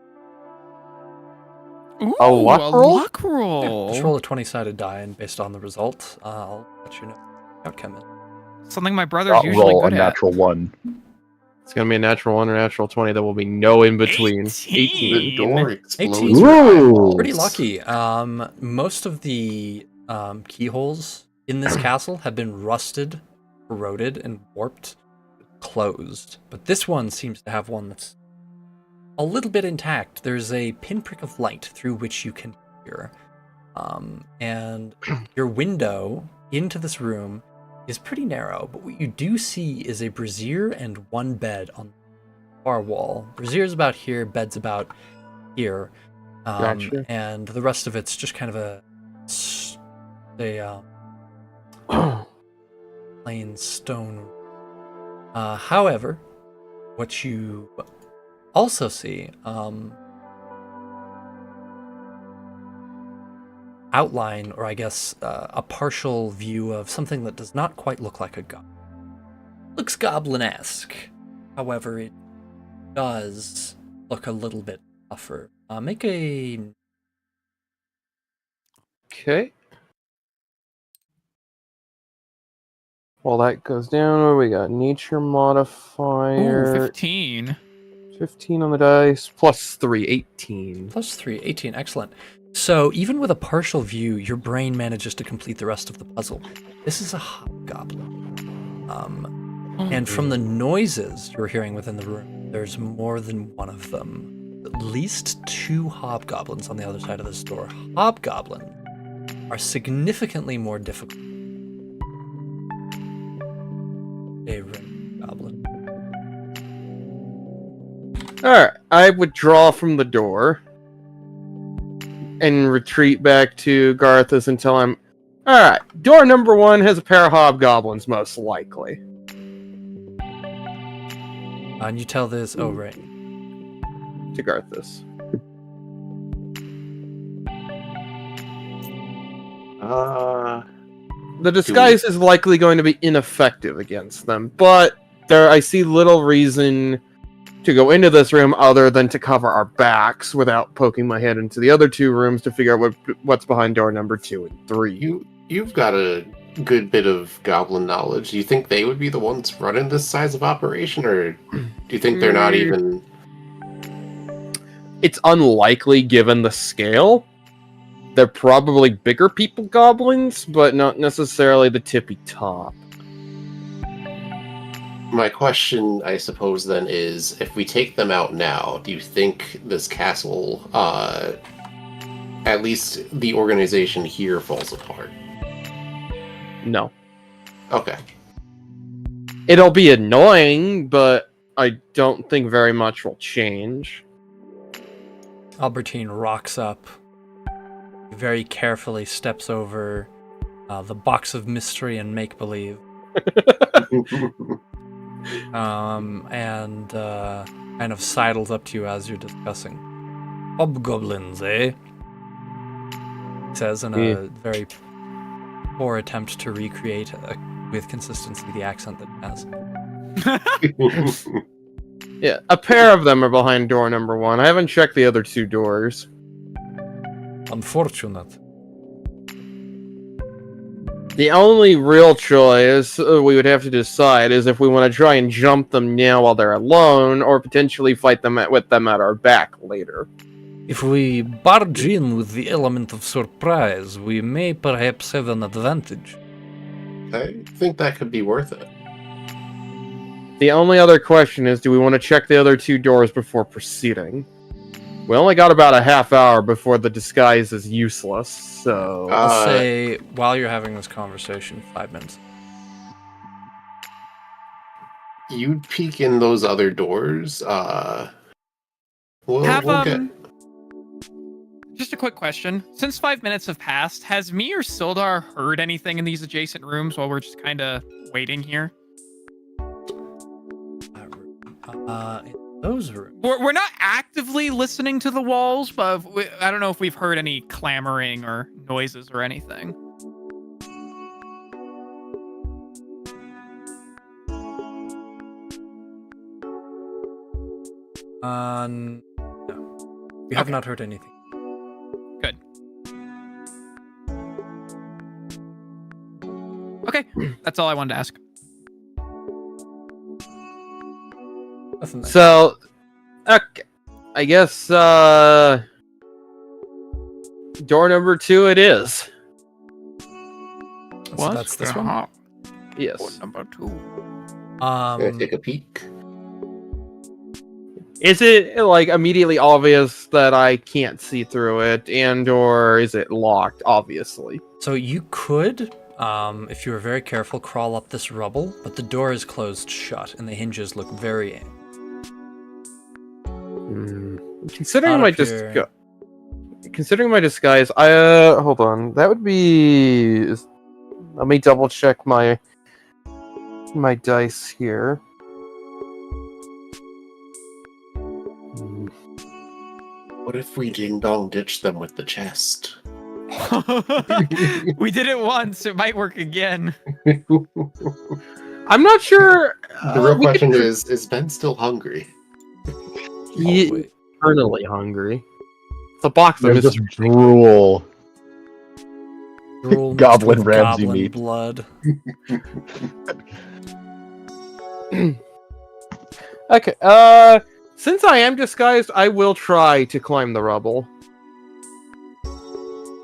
Ooh, A luck roll? luck roll. Just roll a 20-sided die, and based on the result, I'll let you know the outcome is. Something my brother's I'll usually roll a good at. natural 1. It's going to be a natural 1 or natural 20. There will be no in between. 18. The door explodes. 18. your Ooh. eyeballs. Pretty lucky. Most of the keyholes in this castle have been rusted, corroded, and warped, closed. But this one seems to have one that's a little bit intact. There's a pinprick of light through which you can hear. And your window into this room is pretty narrow, but what you do see is a brazier and one bed on the far wall. Brazier's about here, bed's about here. Gotcha. And the rest of it's just kind of a plain stone. However, what you also see outline, or I guess a partial view of something that does not quite look like a goblin. Looks goblin-esque. However, it does look a little bit tougher. Make a... Okay. Well, that goes down. What do we got? Nature Ooh, modifier. 15. 15 on the dice. Plus 3, 18. Plus 3, 18, excellent. So even with a partial view, your brain manages to complete the rest of the puzzle. This is a hobgoblin. And from the noises you're hearing within the room, there's more than one of them. At least 2 hobgoblins on the other side of this door. Hobgoblins are significantly more difficult. A red goblin. Alright, I withdraw from the door and retreat back to Garthus until I'm... Alright, door number 1 has a pair of hobgoblins, most likely. And you tell this... Oh, right. To Garthus. The disguise is likely going to be ineffective against them, but I see little reason to go into this room other than to cover our backs without poking my head into the other 2 rooms to figure out what's behind door number 2 and 3. You've got a good bit of goblin knowledge. Do you think they would be the ones running this size of operation, or do you think they're not even... It's unlikely given the scale. They're probably bigger people goblins, but not necessarily the tippy top. My question, I suppose, then is, if we take them out now, do you think this castle, at least the organization here, falls apart? No. Okay. It'll be annoying, but I don't think very much will change. Albertine rocks up, very carefully steps over the box of mystery and make-believe, and kind of sidles up to you as you're discussing. Hobgoblins, eh? He says in a very poor attempt to recreate with consistency the accent that it has. Yeah, a pair of them are behind door number 1. I haven't checked the other 2 doors. Unfortunate. The only real choice we would have to decide is if we want to try and jump them now while they're alone, or potentially fight them with them at our back later. If we barge in with the element of surprise, we may perhaps have an advantage. I think that could be worth it. The only other question is, do we want to check the other 2 doors before proceeding? We only got about a half hour before the disguise is useless, so... I'll say, while you're having this conversation, 5 minutes. you'd peek in those other doors. We'll get. Just a quick question. Since 5 minutes have passed, has me or Sildar heard anything in these adjacent rooms while we're just kind of waiting here? In those rooms. We're not actively listening to the walls, but I don't know if we've heard any clamoring or noises or anything. No. We have not heard anything. Good. Okay, that's all I wanted to ask. Nothing there. So, okay, I guess door number 2 it is. So that's this one. Yes. Number 2. Gonna take a peek. Is it like immediately obvious that I can't see through it, and or is it locked? Obviously. So you could, if you were very careful, crawl up this rubble, but the door is closed shut, and the hinges look very. Considering Not my appear- considering my disguise, hold on. That would be. Let me double check my dice here. What if we ding dong ditch them with the chest? We did it once. It might work again. I'm not sure. The real we could question tr- is Ben still hungry? He Probably. eternally hungry. It's a box of There's his. just drool. Drool mixed Goblin with Ramsay goblin meat. blood. Okay. Since I am disguised, I will try to climb the rubble.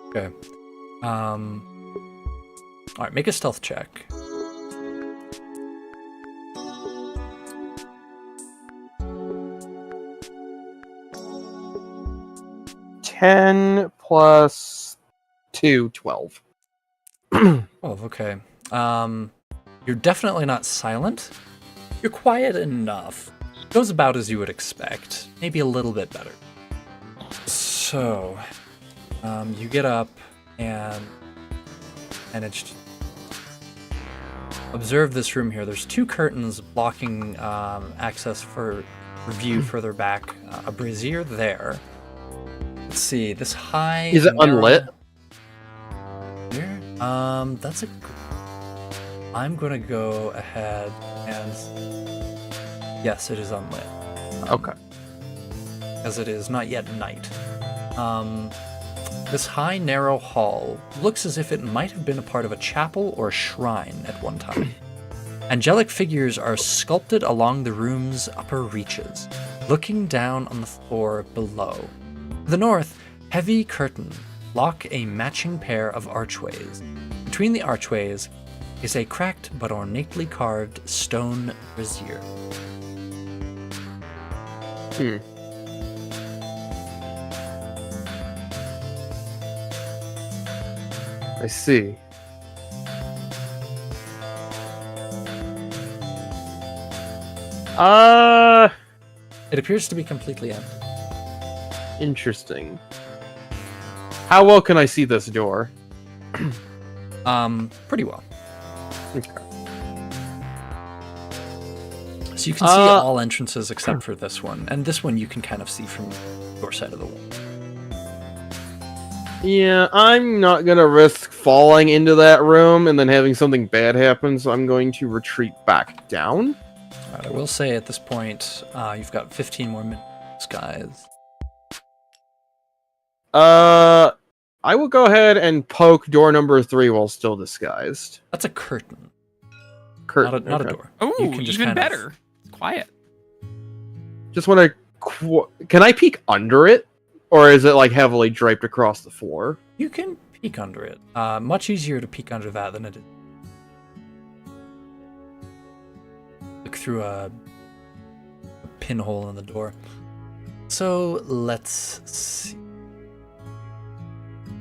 Okay. All right, make a stealth check. +10 +2, 12. Oh, okay. You're definitely not silent. You're quiet enough. Goes about as you would expect. Maybe a little bit better. So, you get up and manage to observe this room here. There's 2 curtains blocking access for view further back. A brazier there. Let's see. This high. Is it unlit? Here? That's a. I'm gonna go ahead and. Yes, it is unlit. Okay. As it is not yet night. This high, narrow hall looks as if it might have been a part of a chapel or a shrine at one time. Angelic figures are sculpted along the room's upper reaches, looking down on the floor below. To the north, heavy curtains block a matching pair of archways. Between the archways is a cracked but ornately carved stone brazier. I see. It appears to be completely empty. Interesting. How well can I see this door? Pretty well. Okay. So you can see all entrances except for this one, and this one you can kind of see from your side of the wall. Yeah, I'm not gonna risk falling into that room and then having something bad happen, so I'm going to retreat back down. Alright, I will say at this point, you've got 15 more minutes, guys. I will go ahead and poke door number 3 while still disguised. That's a curtain, Curtain, not a okay. door. Oh, You can just even kind of- better. It's quiet. Just want to. Can I peek under it, or is it like heavily draped across the floor? You can peek under it. Much easier to peek under that than it is. Look through a pinhole in the door. So let's see.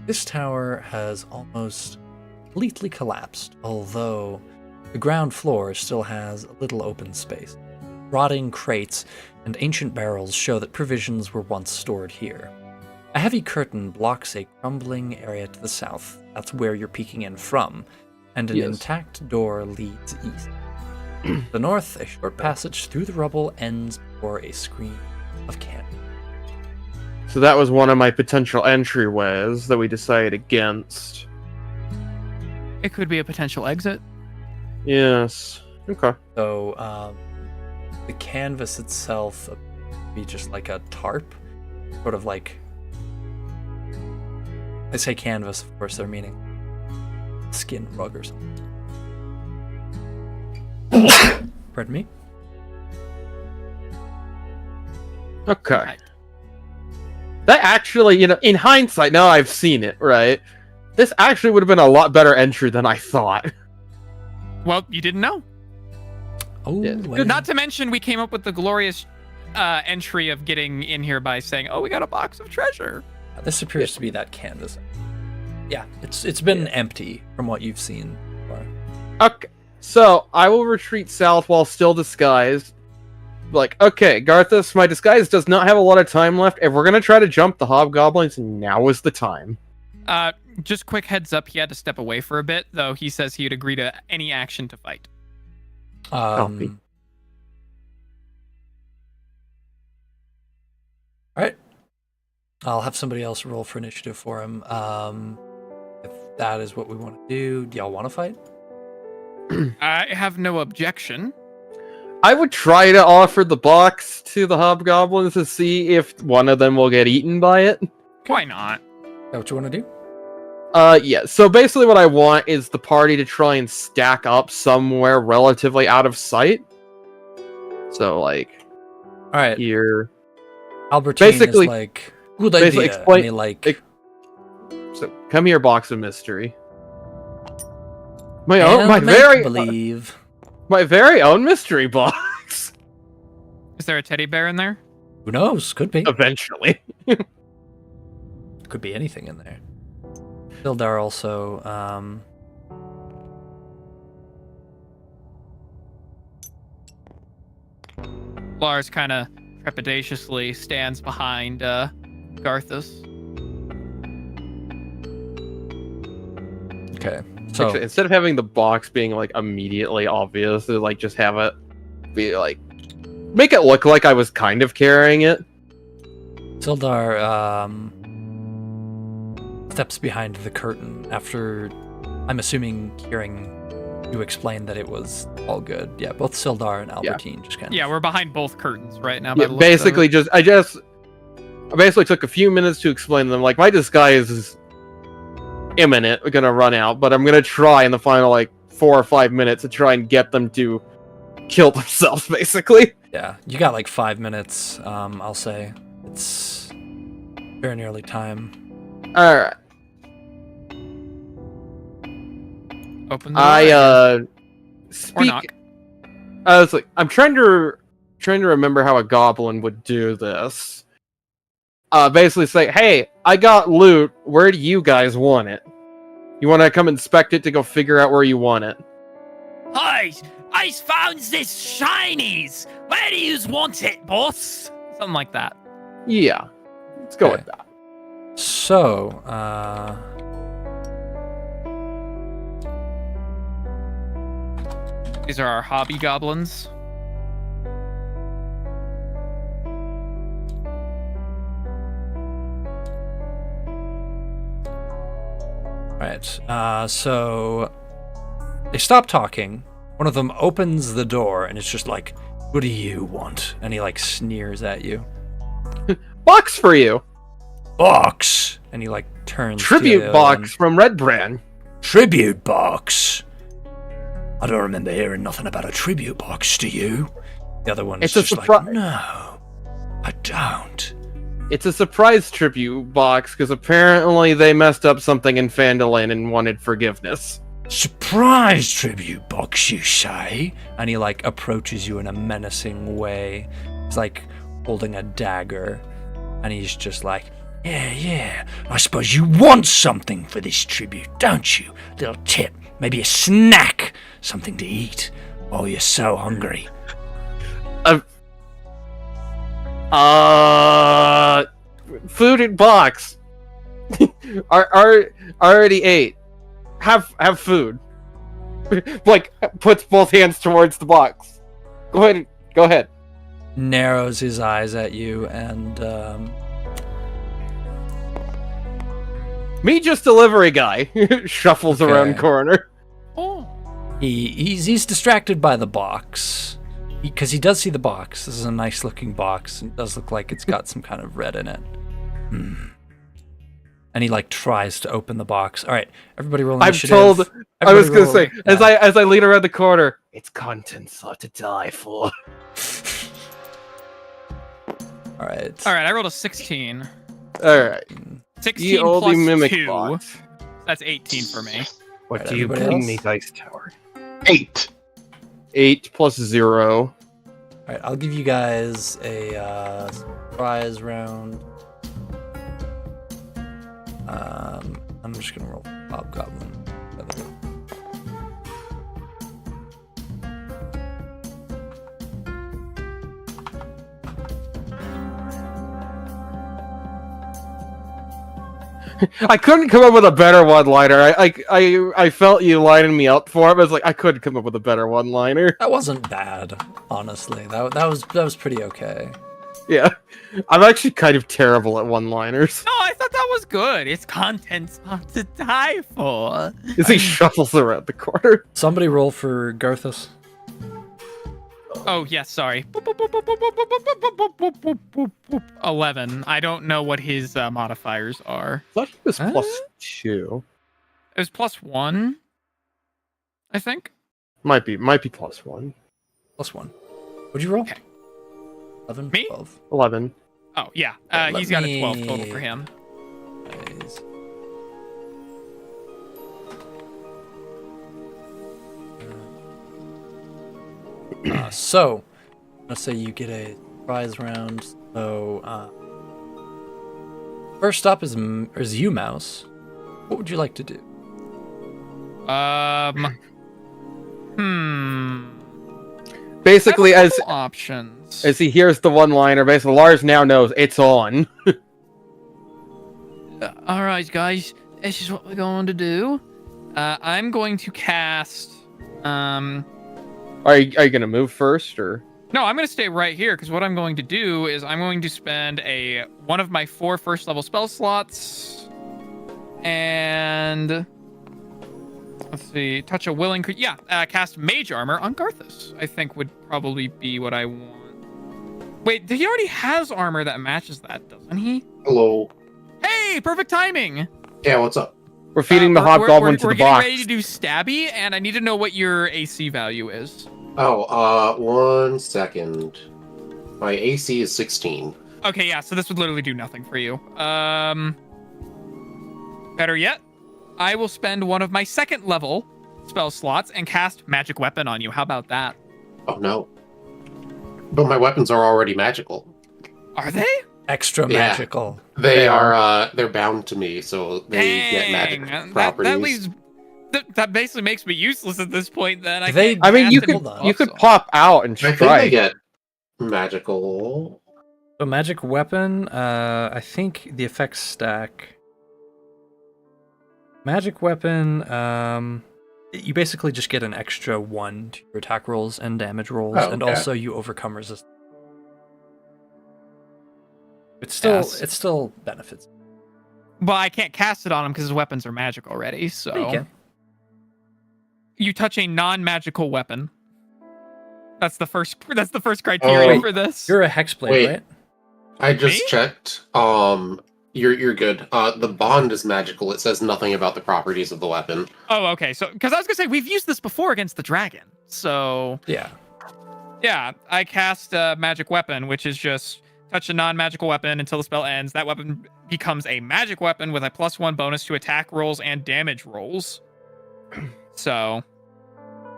This tower has almost completely collapsed, although The ground floor still has a little open space. Rotting crates and ancient barrels show that provisions were once stored here. A heavy curtain blocks a crumbling area to the south. That's where you're peeking in from. And an intact door leads east. To the north, a short passage through the rubble ends before a screen of canvas. So that was one of my potential entryways that we decided against. It could be a potential exit. Yes. Okay. So, the canvas itself would be just like a tarp, sort of like. I say canvas, of course, they're meaning skin rug or something. Pardon me? Okay. Right. That actually, in hindsight, now I've seen it, right? This actually would have been a lot better entry than I thought. Well, you didn't know. Oh, Yeah. well, Not to mention, we came up with the glorious entry of getting in here by saying, "Oh, we got a box of treasure." this appears to be that canvas. Yeah, it's been empty from what you've seen so far. Okay. So, I will retreat south while still disguised. Like, okay, Garthus, my disguise does not have a lot of time left. If we're going to try to jump the hobgoblins, now is the time. Just quick heads up, he had to step away for a bit, though he says he would agree to any action to fight. Copy. Alright. I'll have somebody else roll for initiative for him. If that is what we want to do y'all want to fight? I have no objection. I would try to offer the box to the hobgoblins to see if one of them will get eaten by it. Why not? Is that what you want to do? Yeah, so basically what I want is the party to try and stack up somewhere relatively out of sight. So, like, Alright. here. Albertine Basically- is like, good basically idea. explain- and he like, So, come here, box of mystery. and My make believe. my very own mystery box. Is there a teddy bear in there? Who knows? Could be. Eventually. Could be anything in there. Sildar also, Lars kind of trepidatiously stands behind Garthus. okay. So, Actually, instead of having the box being like immediately obvious, to like just have it be like make it look like I was kind of carrying it. Sildar, steps behind the curtain after, I'm assuming, hearing you explain that it was all good. Yeah, both Sildar and Albertine just kind of... Yeah, we're behind both curtains right now. by Yeah, the looks of basically, it. I basically took a few minutes to explain to them. Like, my disguise is imminent. We're gonna run out, but I'm gonna try in the final like 4 or 5 minutes to try and get them to kill themselves. Basically, Yeah, you got like 5 minutes, I'll say. It's very nearly time. all right. Open the door, I guess. Or Speak. knock. I was like, I'm trying to remember how a goblin would do this. Basically say, hey, I got loot. Where do you guys want it? You want to come inspect it to go figure out where you want it? Hi, I found this shinies. Where do you want it, boss? Something like that. Yeah, let's go Okay. with that. So, These are our hobby goblins. right, so they stop talking. One of them opens the door and it's just like, what do you want? And he like sneers at you. Box for you. Box! And he like turns to Tribute you box and- from Red Brand. Tribute box? I don't remember hearing nothing about a tribute box, do you? The other one's It's a just like, surprise. no, I don't. It's a surprise tribute box because apparently they messed up something in Phandelver and wanted forgiveness. Surprise tribute box, you say? And he like approaches you in a menacing way. He's like holding a dagger, and he's just like, yeah, I suppose you want something for this tribute, don't you? Little tip, maybe a snack, something to eat. Oh, you're so hungry. Food in box. I already ate. Have food. Like, puts both hands towards the box. Go ahead. Narrows his eyes at you and Me, just delivery guy, shuffles around corner. Oh. he's distracted by the box. Because he does see the box. This is a nice looking box. It does look like it's got some kind of red in it. And he like tries to open the box. All right, everybody roll initiative. I was gonna say, as I lean around the corner, its contents are to die for. All right. I rolled a 16. All right. 16 oldie plus mimic 2. box. That's 18 for me. What Right, do you everybody bring else? me, Dice Tower? 8. 8 plus 0. All right, I'll give you guys a surprise round. I'm just gonna roll Hobgoblin. I couldn't come up with a better one-liner. I felt you lining me up for it, but it's like I couldn't come up with a better one-liner. That wasn't bad, honestly. That was pretty okay. Yeah, I'm actually kind of terrible at one-liners. No, I thought that was good. Its contents are to die for. As he shuffles around the corner. Somebody roll for Garthus. Oh, yes, sorry. 11. I don't know what his modifiers are. I thought he was Huh? plus 2. It was +1, I think. Might be plus 1. +1. What'd you roll? Okay. 11, Me? 12. 11. Oh, yeah. Let He's got a 12 total me- for him. Nice. So, I'm gonna say you get a prize round. So, first up is you, Mouse. What would you like to do? Basically, I have a as couple options. he hears the one-liner, basically Lars now knows it's on. All right, guys, this is what we're going to do. I'm going to cast. Are you gonna move first, or? No, I'm going to stay right here because what I'm going to do is I'm going to spend one of my 4 first level spell slots, and let's see, touch a willing creature. Yeah, cast Mage Armor on Garthus. I think would probably be what I want. Wait, he already has armor that matches that, doesn't he? Hello. Hey, perfect timing. Yeah, what's up? We're feeding the We're- hobgoblin to we're the getting box. ready to do stabby, and I need to know what your AC value is. Oh, 1 second. My AC is 16. Okay, yeah, so this would literally do nothing for you. Better yet, I will spend one of my 2nd level spell slots and cast Magic Weapon on you. How about that? Oh no. But my weapons are already magical. Are they? Extra Yeah. magical. They are they're bound to me, so they get magic Dang, properties. that leaves. That basically makes me useless at this point. Then I They- can't I mean, cast you them could on. you could pop out and I think they strike. get magical. So magic weapon, I think the effects stack. Magic weapon, you basically just get an extra 1 to your attack rolls and damage rolls, Oh, and okay. also you overcome resistance. It still benefits. But I can't cast it on him because his weapons are magic already. So You can. you touch a non-magical weapon. That's the first criteria Oh. for this. You're a hexblade, Wait. right? I just Me? checked. You're good. The bond is magical. It says nothing about the properties of the weapon. Oh, okay. So, because I was gonna say we've used this before against the dragon. So, Yeah. yeah, I cast a magic weapon, which is just touch a non-magical weapon until the spell ends. That weapon becomes a magic weapon with a +1 bonus to attack rolls and damage rolls. So,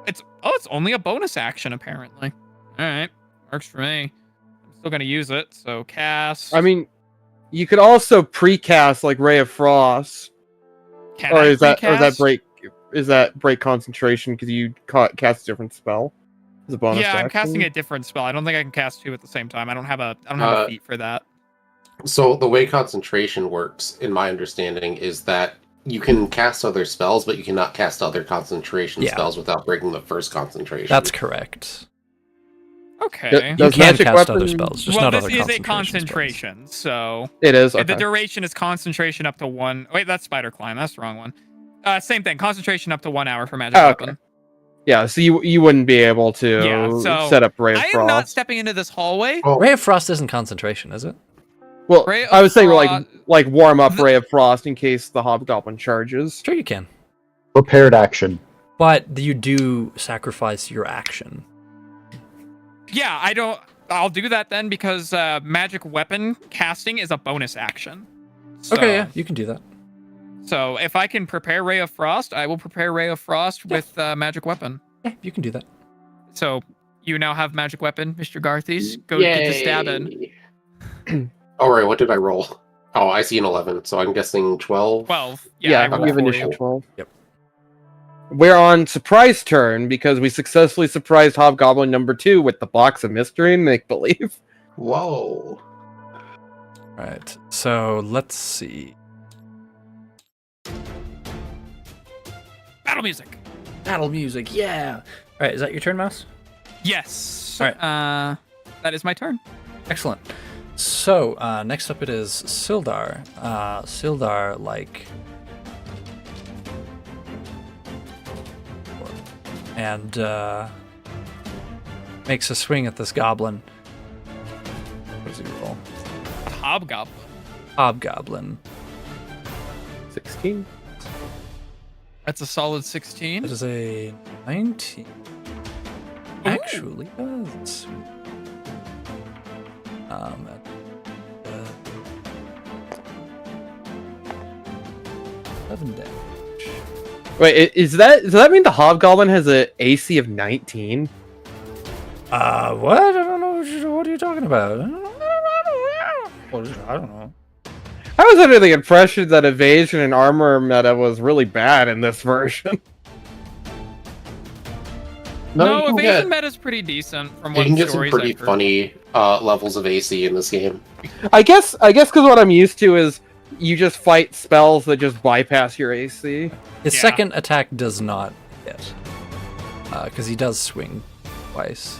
it's only a bonus action apparently. All right, works for me. I'm still gonna use it. So cast. I mean, you could also precast like Ray of Frost, Can or I is that precast? break? break concentration because you cast a different spell? As a bonus Yeah, I'm action? casting a different spell. I don't think I can cast 2 at the same time. I don't have a feat for that. So the way concentration works, in my understanding, is that you can cast other spells, but you cannot cast other concentration spells without breaking the first concentration. That's correct. Okay. You Does can magic cast other weapon- spells, just Well, not this other is a concentration concentration, so It is. the Okay. duration is concentration up to 1. Wait, that's spider climb. That's the wrong one. Same thing. Concentration up to 1 hour for magic Oh, okay. weapon. Yeah, so you wouldn't be able to Yeah, so set up Ray of I Frost. am not stepping into this hallway. Well, Ray of Frost isn't concentration, is it? Well, Ray of I was saying Frost- like warm up Ray of Frost in case the Hobgoblin charges. Sure, you can. Prepared action. But you do sacrifice your action. Yeah, I'll do that then because magic weapon casting is a bonus action. So, Okay, yeah, you can do that. So if I can prepare Ray of Frost, I will prepare Ray of Frost with magic weapon. Yeah, you can do that. So you now have magic weapon, Mr. Garthes. Go get to stabbing. All right, what did I roll? Oh, I see an 11, so I'm guessing 12. 12. Yeah, I you rolled have for initiative you. 12. Yep. We're on surprise turn because we successfully surprised Hobgoblin number 2 with the box of mystery and make believe. Whoa. Right. So let's see. Battle music. Battle music, yeah. All right, is that your turn, Mouse? Yes. All right. That is my turn. Excellent. So next up it is Sildar. Sildar, and makes a swing at this goblin. What does he roll? Hobgoblin. Hobgoblin. 16. That's a solid 16. That is a 19. Actually, that's 11 damage. Wait, does that mean the Hobgoblin has a AC of 19? What? I don't know. What are you talking about? I don't know. I was under the impression that evasion and armor meta was really bad in this version. No, you can evasion get, meta is pretty decent from you what can get some stories pretty I've heard. funny levels of AC in this game. I guess because what I'm used to is you just fight spells that just bypass your AC. His Yeah. second attack does not hit. Because he does swing twice.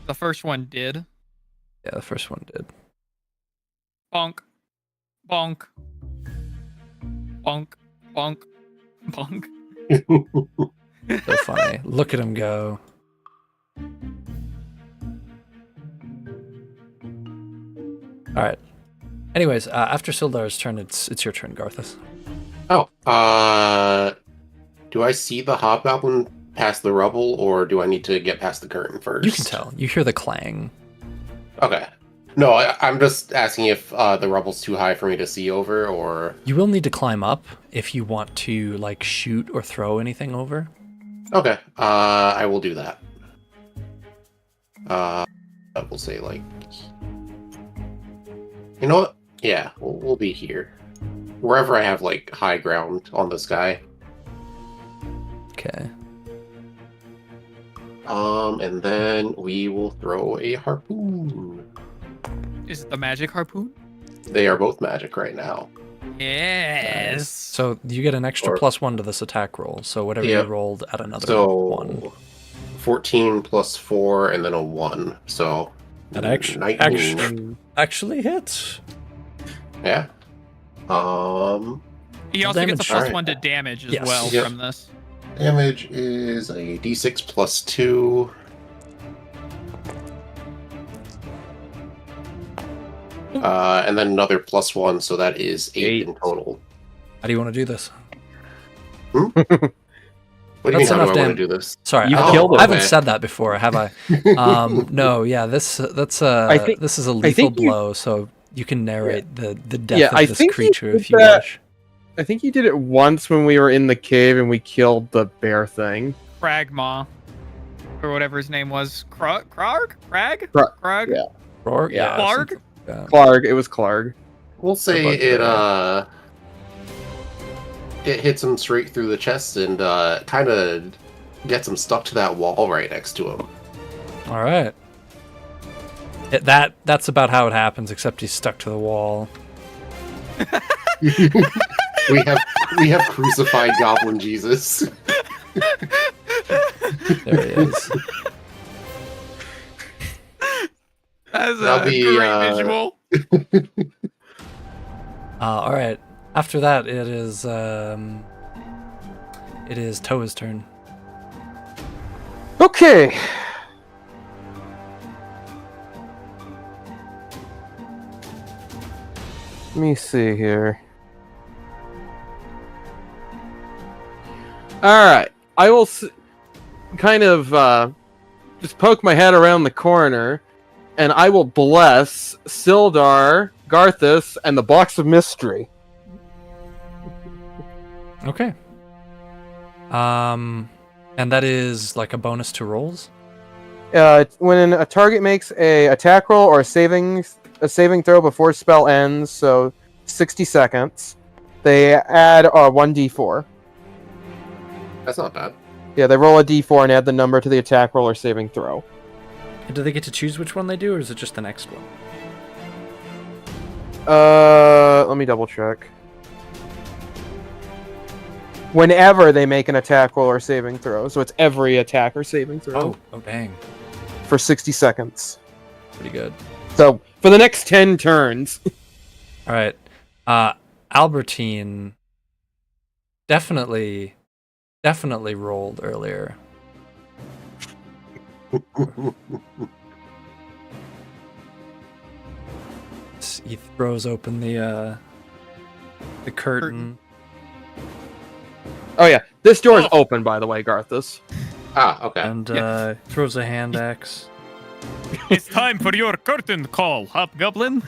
The first one did. Yeah, the first one did. Bonk. Bonk. Bonk. Bonk. Bonk. So funny. Look at him go. Alright. Anyways, after Sildar's turn, it's your turn, Garthus. Oh, do I see the Hobgoblin past the rubble, or do I need to get past the curtain first? You can tell. You hear the clang. Okay. No, I'm just asking if the rubble's too high for me to see over, or... You will need to climb up if you want to, like, shoot or throw anything over. Okay, I will do that. We'll say, like... You know what? Yeah, we'll be here. Wherever I have, like, high ground on this guy. Okay. And then we will throw a harpoon. Is it the magic harpoon? They are both magic right now. Yes. So you get an extra Or- +1 to this attack roll. So whatever Yep. you rolled, add another So, 1. 14 plus 4, and then a 1. So, That actually 19. actually hits. Yeah. He also gets a damage. plus Alright. 1 to damage as Yes. well Yep. from this. Damage is a d6 plus 2. And then another plus 1, so that is 8 in total. How do you want to do this? What do you mean, That's how do I enough want to damage. do this? Sorry, You I, killed I it, haven't man. said that before, have I? No, yeah, this is a lethal think you- blow, so you can narrate the death Yeah, I of this think you creature did if you that- wish. I think you did it once when we were in the cave and we killed the bear thing. Cragmaw. Or whatever his name was. Crag? Crag? Crag? Cra- Crag? yeah. Roar? Yeah. Clark? something like that. Clark, it was Clark. We'll say About it, there. It hits him straight through the chest and kind of gets him stuck to that wall right next to him. All right. That's about how it happens, except he's stuck to the wall. we have crucified Goblin Jesus. There he is. That's That'll a be, great visual. All right. After that, it is Toa's turn. Okay. Let me see here. Alright. I will kind of just poke my head around the corner, and I will bless Sildar, Garthus, and the Box of Mystery. Okay. And that is like a bonus to rolls? When a target makes a attack roll or a saving throw before spell ends, so 60 seconds, they add 1d4. That's not bad. Yeah, they roll a d4 and add the number to the attack roll or saving throw. And do they get to choose which one they do, or is it just the next one? Let me double check. Whenever they make an attack roll or saving throw, so it's every attack or saving throw. Oh dang. For 60 seconds. Pretty good. So, for the next 10 turns. All right. Albertine definitely rolled earlier. He throws open the curtain. Oh yeah, this door is open, by the way, Garthus. Ah, okay. And Yeah. throws a hand axe. It's time for your curtain call, Hobgoblin.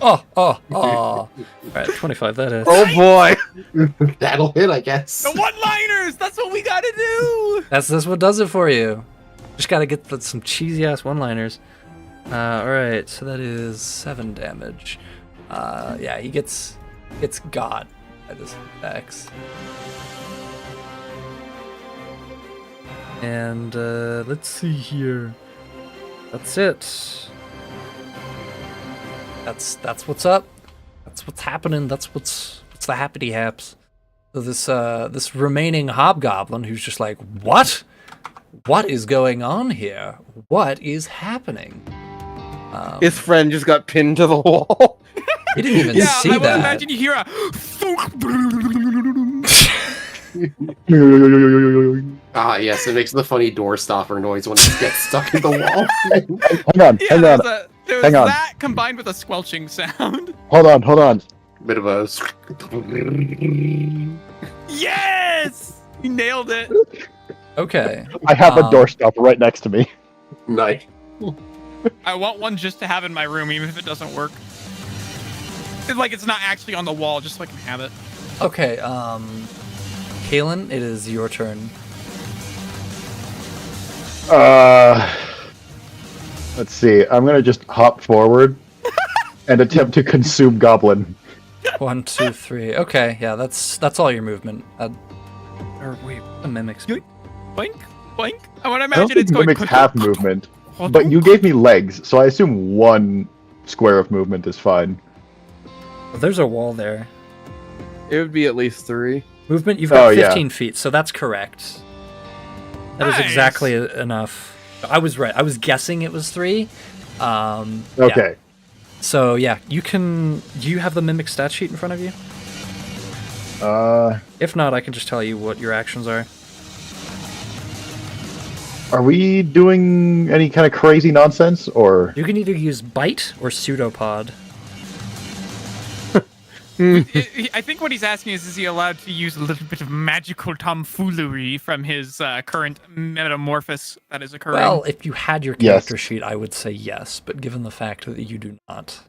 Oh. All right, 25, that is. Oh boy! That'll hit, I guess. The one-liners! That's what we gotta do! That's what does it for you. Just gotta get some cheesy-ass one-liners. Alright, so that is 7 damage. Yeah, he gets got by this axe. And, let's see here. That's it. That's what's up. That's what's happening. That's what's the happity haps. So this remaining hobgoblin who's just like, what is going on here? What is happening? His friend just got pinned to the wall. He didn't even Yeah, see I would that. imagine you hear a Ah, yes, it makes the funny door stopper noise when it gets stuck in the wall. Hang on. There was Hang on. that combined with a squelching sound. Hold on. Bit of a. Yes! You nailed it. Okay. I have a door stopper right next to me. Nice. I want one just to have in my room, even if it doesn't work. It's not actually on the wall, just so I can have it. Okay, Kalen, it is your turn. Let's see. I'm gonna just hop forward and attempt to consume Goblin. 1, 2, 3. Okay, yeah, that's all your movement. Or wait, the mimics. Boink, boink. I want to I don't imagine think it's going. mimics have movement, but you gave me legs, so I assume 1 square of movement is fine. Well, there's a wall there. It would be at least 3. Movement, you've got Oh, yeah. 15 feet, so that's correct. That is Nice. exactly enough. I was right. I was guessing it was 3. Yeah. Okay. So yeah, you can. Do you have the mimic stat sheet in front of you? If not, I can just tell you what your actions are. Are we doing any kind of crazy nonsense, or? You can either use bite or pseudopod. I think what he's asking is he allowed to use a little bit of magical tomfoolery from his current metamorphosis that is occurring? Well, if you had your Yes. character sheet, I would say yes, but given the fact that you do not.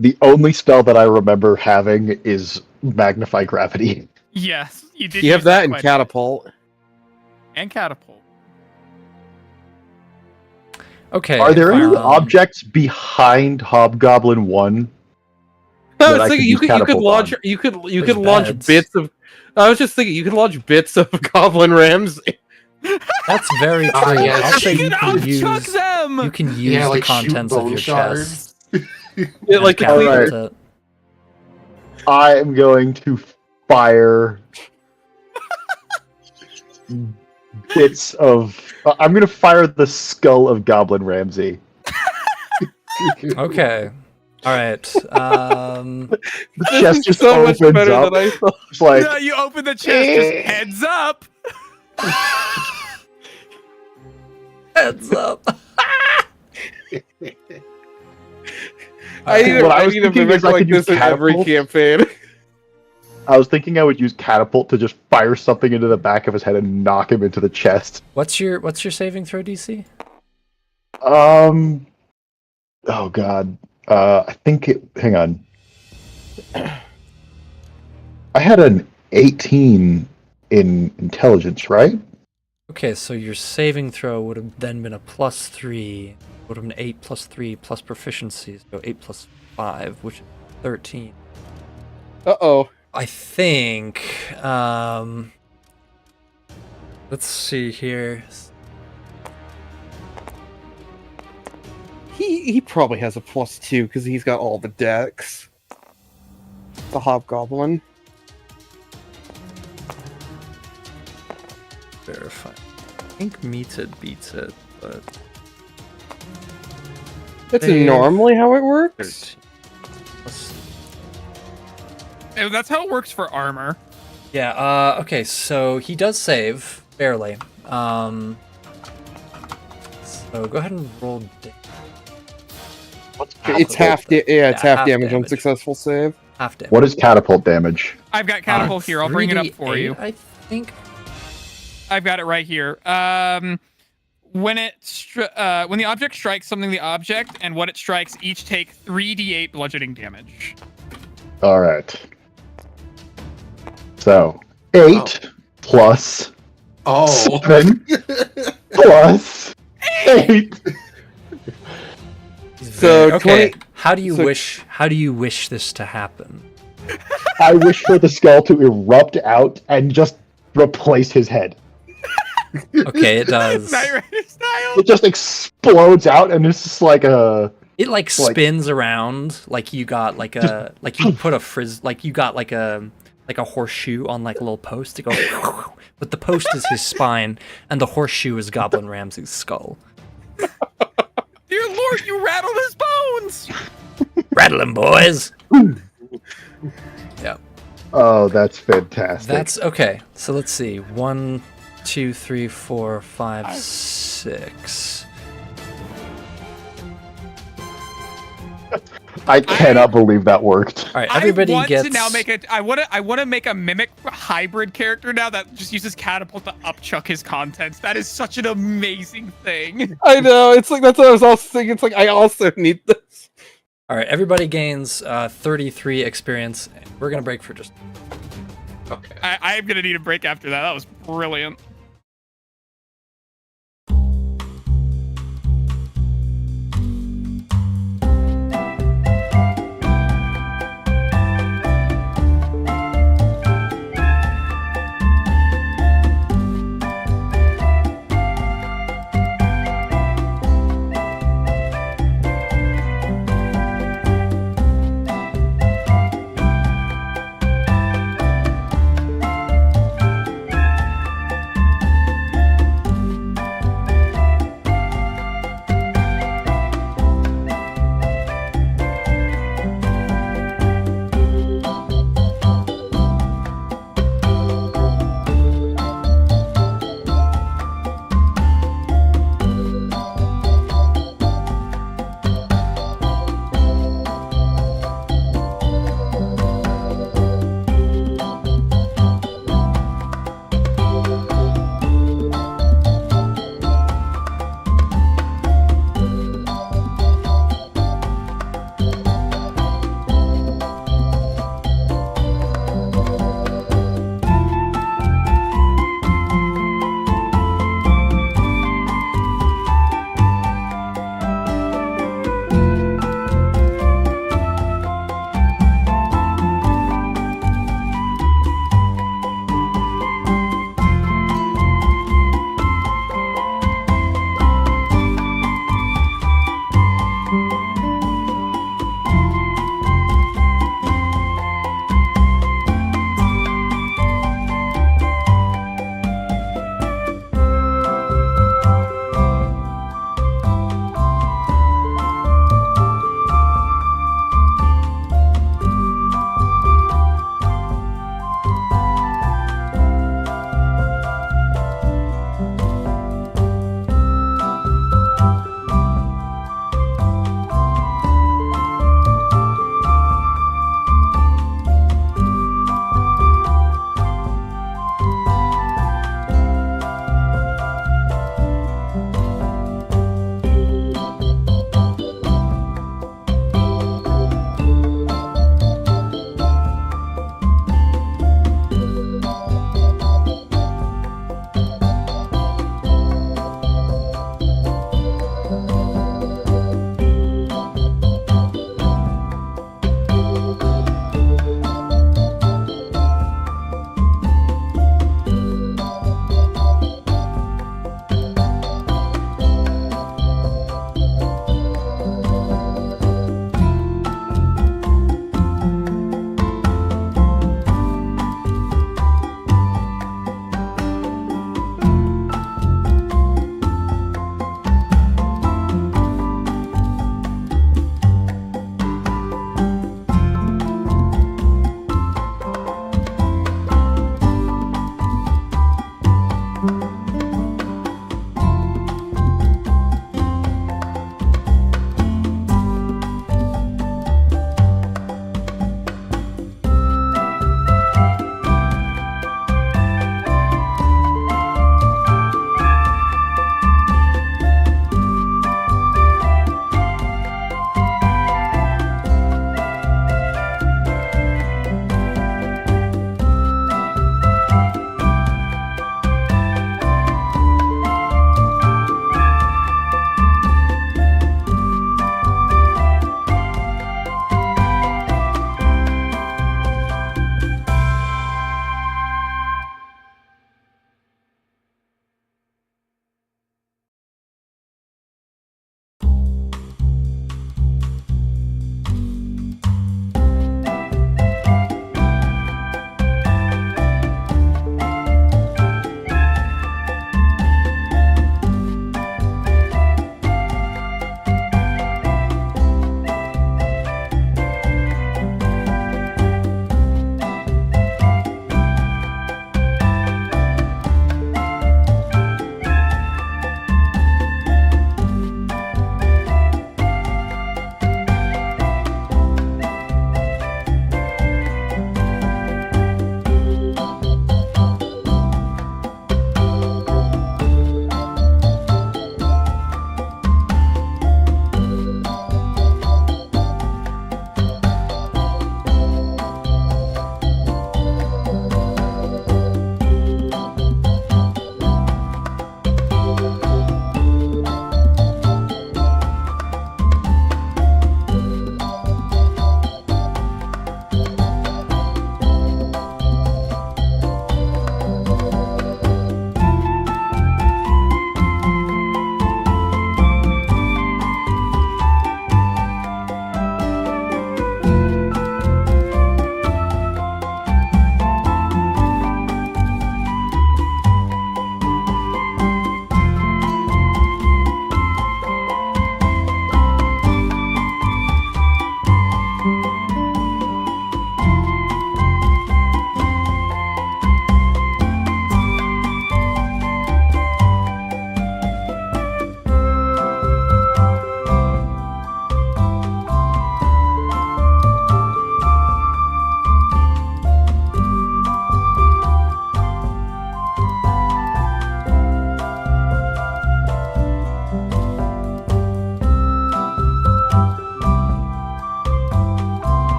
The only spell that I remember having is Magnify Gravity. Yes, you did. You have use that in quite- catapult. and catapult. Okay. Are there any um, objects behind Hobgoblin 1? I that was thinking could you use could catapult launch on. you could There's launch beds. bits of. I was just thinking you could launch bits of Goblin Ramsey. That's very true. Ah, yes. I'll say You you can can upchuck use them. you can use Yeah, the like shoot contents of bone your shards. chest. Yeah, like the and clean. Alright. catapult it. I am going to fire bits of. I'm going to fire the skull of Goblin Ramsey. Okay. All right. The This chest is just so much opens better up. than I thought. It's like, Yeah, you open the chest, just heads up. Heads up. I need What I a was thinking mimic is I like could use this in every catapult. campaign. I was thinking I would use catapult to just fire something into the back of his head and knock him into the chest. What's your saving throw DC? Oh god. I think it. Hang on. I had an 18 in intelligence, right? Okay, so your saving throw would have then been a +3. Would have been 8 + 3 plus proficiency, so 8 + 5, which is 13. Uh-oh. I think. Let's see here. He probably has a +2 because he's got all the decks. The Hobgoblin. Verify. I think meted beats it, but That's Hey. normally how it works. 13. That's how it works for armor. Yeah, okay, so he does save, barely. So go ahead and roll It's half half damage on damage. successful save. half damage. What is catapult damage? I've got catapult here. I'll bring it up for 3d8, you. I think. I've got it right here. When the object strikes something, the object and what it strikes each take 3d8 bludgeoning damage. All right. So 8 plus Oh. 7 plus 8. So okay, 20 how do you so- wish this to happen? I wish for the skull to erupt out and just replace his head. Okay, it does. Knight Rider style. It just explodes out, and it's just like a. It like spins around like you got like a like you put a you got like a horseshoe on like a little post to go, but the post is his spine and the horseshoe is Goblin Ramsey's skull. Dear Lord, you rattled his bones. Rattle 'em, boys. Yeah, Oh, that's fantastic. that's okay. So let's see, 1, 2, 3, 4, 5, 6. I cannot believe that worked. All right, everybody I want gets. to now make a. I want to make a mimic hybrid character now that just uses catapult to upchuck his contents. That is such an amazing thing. I know, it's like that's what I was also thinking. It's like I also need this. All right, everybody gains 33 experience. We're gonna break for just. Okay. I am gonna need a break after that. That was brilliant.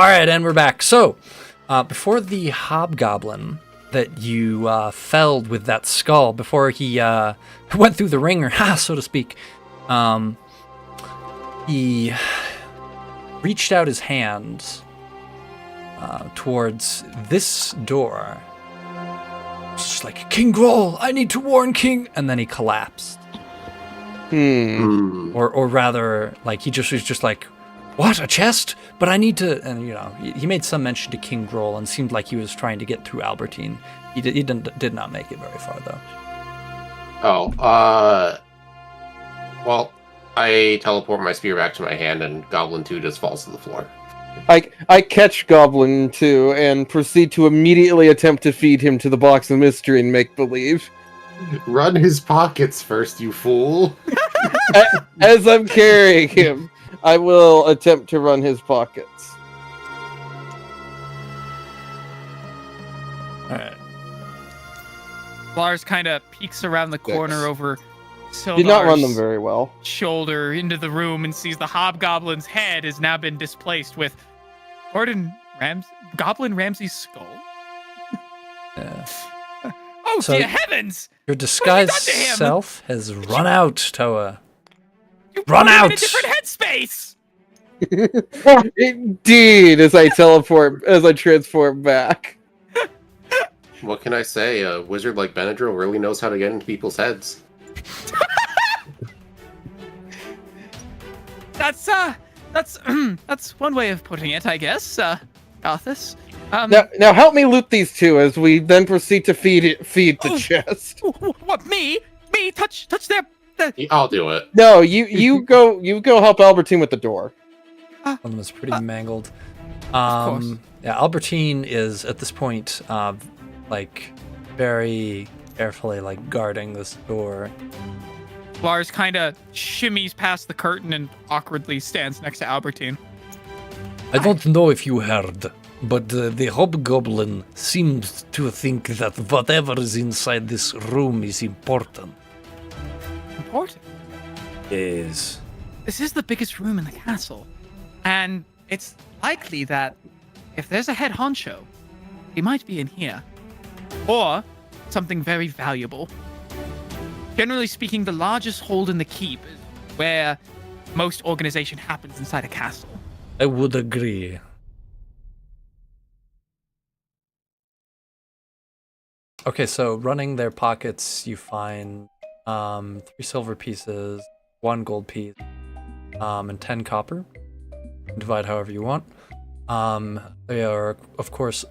All right, and we're back. So, before the hobgoblin that you felled with that skull, before he went through the ringer, so to speak, he reached out his hands towards this door. Just like, King Groll, I need to warn King, and then he collapsed. Or rather, like he was just like, what, a chest? But I need to, and he made some mention to King Groll and seemed like he was trying to get through Albertine. He did not make it very far though. Well, I teleport my spear back to my hand, and Goblin 2 just falls to the floor. I catch Goblin 2 and proceed to immediately attempt to feed him to the box of mystery and make believe. Run his pockets first, you fool! As I'm carrying him, I will attempt to run his pockets. Alright. Lars kind of peeks around the corner over Did not run them Sildar's very well. shoulder into the room and sees the hobgoblin's head has now been displaced with Goblin Ramsey's skull. Yeah. Oh, So- dear heavens! Your disguised done to him? self has run out, Toa. You Run put him in out! a different headspace! Indeed, as I transform back. What can I say? A wizard like Benadryl really knows how to get into people's heads. That's that's one way of putting it, I guess. Arthas. Now help me loot these two as we then proceed to feed the chest. What, me? Me? Touch their... I'll do it. No, you go help Albertine with the door. One of them is pretty mangled. course. Yeah, Albertine is at this point, like very carefully, like guarding this door. Lars kind of shimmies past the curtain and awkwardly stands next to Albertine. I don't know if you heard, but the hobgoblin seems to think that whatever is inside this room is important. Important. Yes. This is the biggest room in the castle, and it's likely that if there's a head honcho, he might be in here, or something very valuable. Generally speaking, the largest hold in the keep is where most organization happens inside a castle. I would agree. Okay, so running their pockets, you find 3 silver pieces, 1 gold piece, and 10 copper. Divide however you want. They are, of course,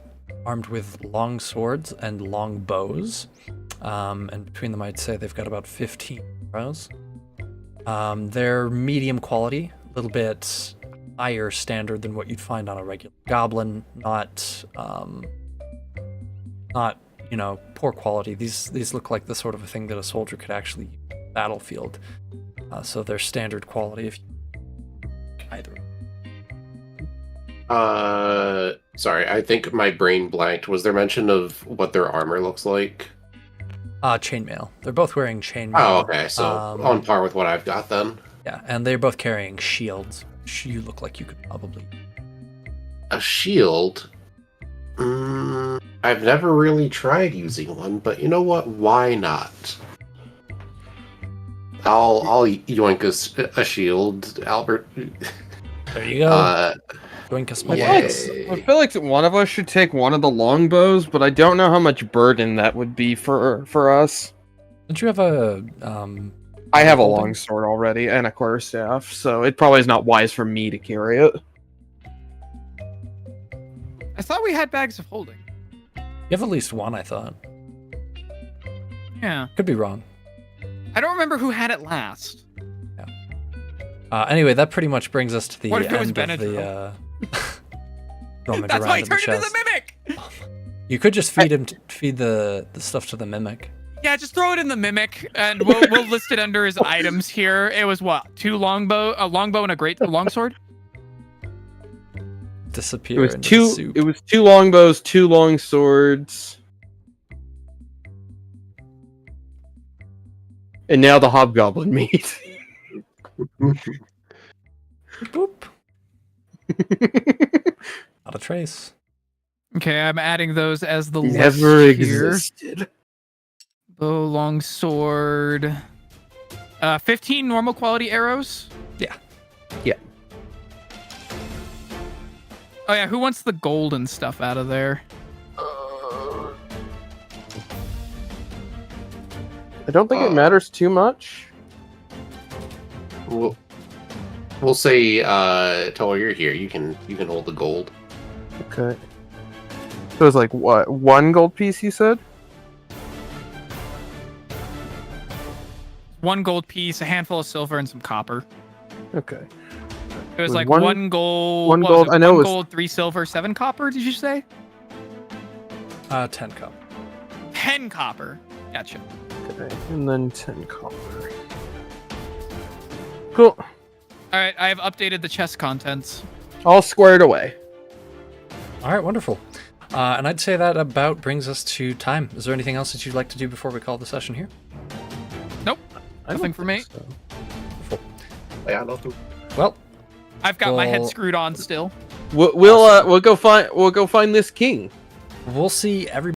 armed with long swords and long bows. And between them, I'd say they've got about 15 arrows. They're medium quality, a little bit higher standard than what you'd find on a regular goblin. Not poor quality. These look like the sort of a thing that a soldier could actually use on the battlefield. So they're standard quality if you either. Sorry, I think my brain blanked. Was there mention of what their armor looks like? Chainmail. They're both wearing chainmail. Oh, okay, so on par with what I've got then. Yeah, and they're both carrying shields, which you look like you could probably... A shield? I've never really tried using one, but you know what? Why not? I'll yoink a shield, Albert. There you go. Yoink us my Yay. pockets. I feel like one of us should take one of the longbows, but I don't know how much burden that would be for us. Don't you have a... I have a holding? longsword already and a quarterstaff, so it probably is not wise for me to carry it. I thought we had bags of holding. You have at least one, I thought. Yeah. Could be wrong. I don't remember who had it last. Anyway, that pretty much brings us to the What if it was end of the... Benadryl? rummage That's around why he in the turned into chest. the mimic! You could just feed the stuff to the mimic. Yeah, just throw it in the mimic, and we'll list it under his items here. It was what? A longbow, and a longsword? Disappear into the It soup. was 2 longbows, 2 long swords. And now the hobgoblin meat. Boop. Not a trace. Okay, I'm adding those as the Never list here. existed. Bow, long sword. 15 normal quality arrows. Yeah. Oh yeah, who wants the golden stuff out of there? I don't think it matters too much. We'll say, Toll, you're here. You can hold the gold. Okay. So it's like what? 1 gold piece you said? 1 gold piece, a handful of silver, and some copper. Okay. It was Was like one- 1 gold. one what was gold- it? I know One it was- gold, 3 silver, 7 copper. Did you say 10 cup. 10 copper? Gotcha. Okay. And then 10 copper. Cool. All right, I have updated the chest contents. All squared away. All right, wonderful. And I'd say that about brings us to time. Is there anything else that you'd like to do before we call the session here? Nope, I nothing don't for me. think so. Wonderful. Yeah, nothing. Well, I've got my head Well- screwed on still. We'll go find this king. we'll see everybody.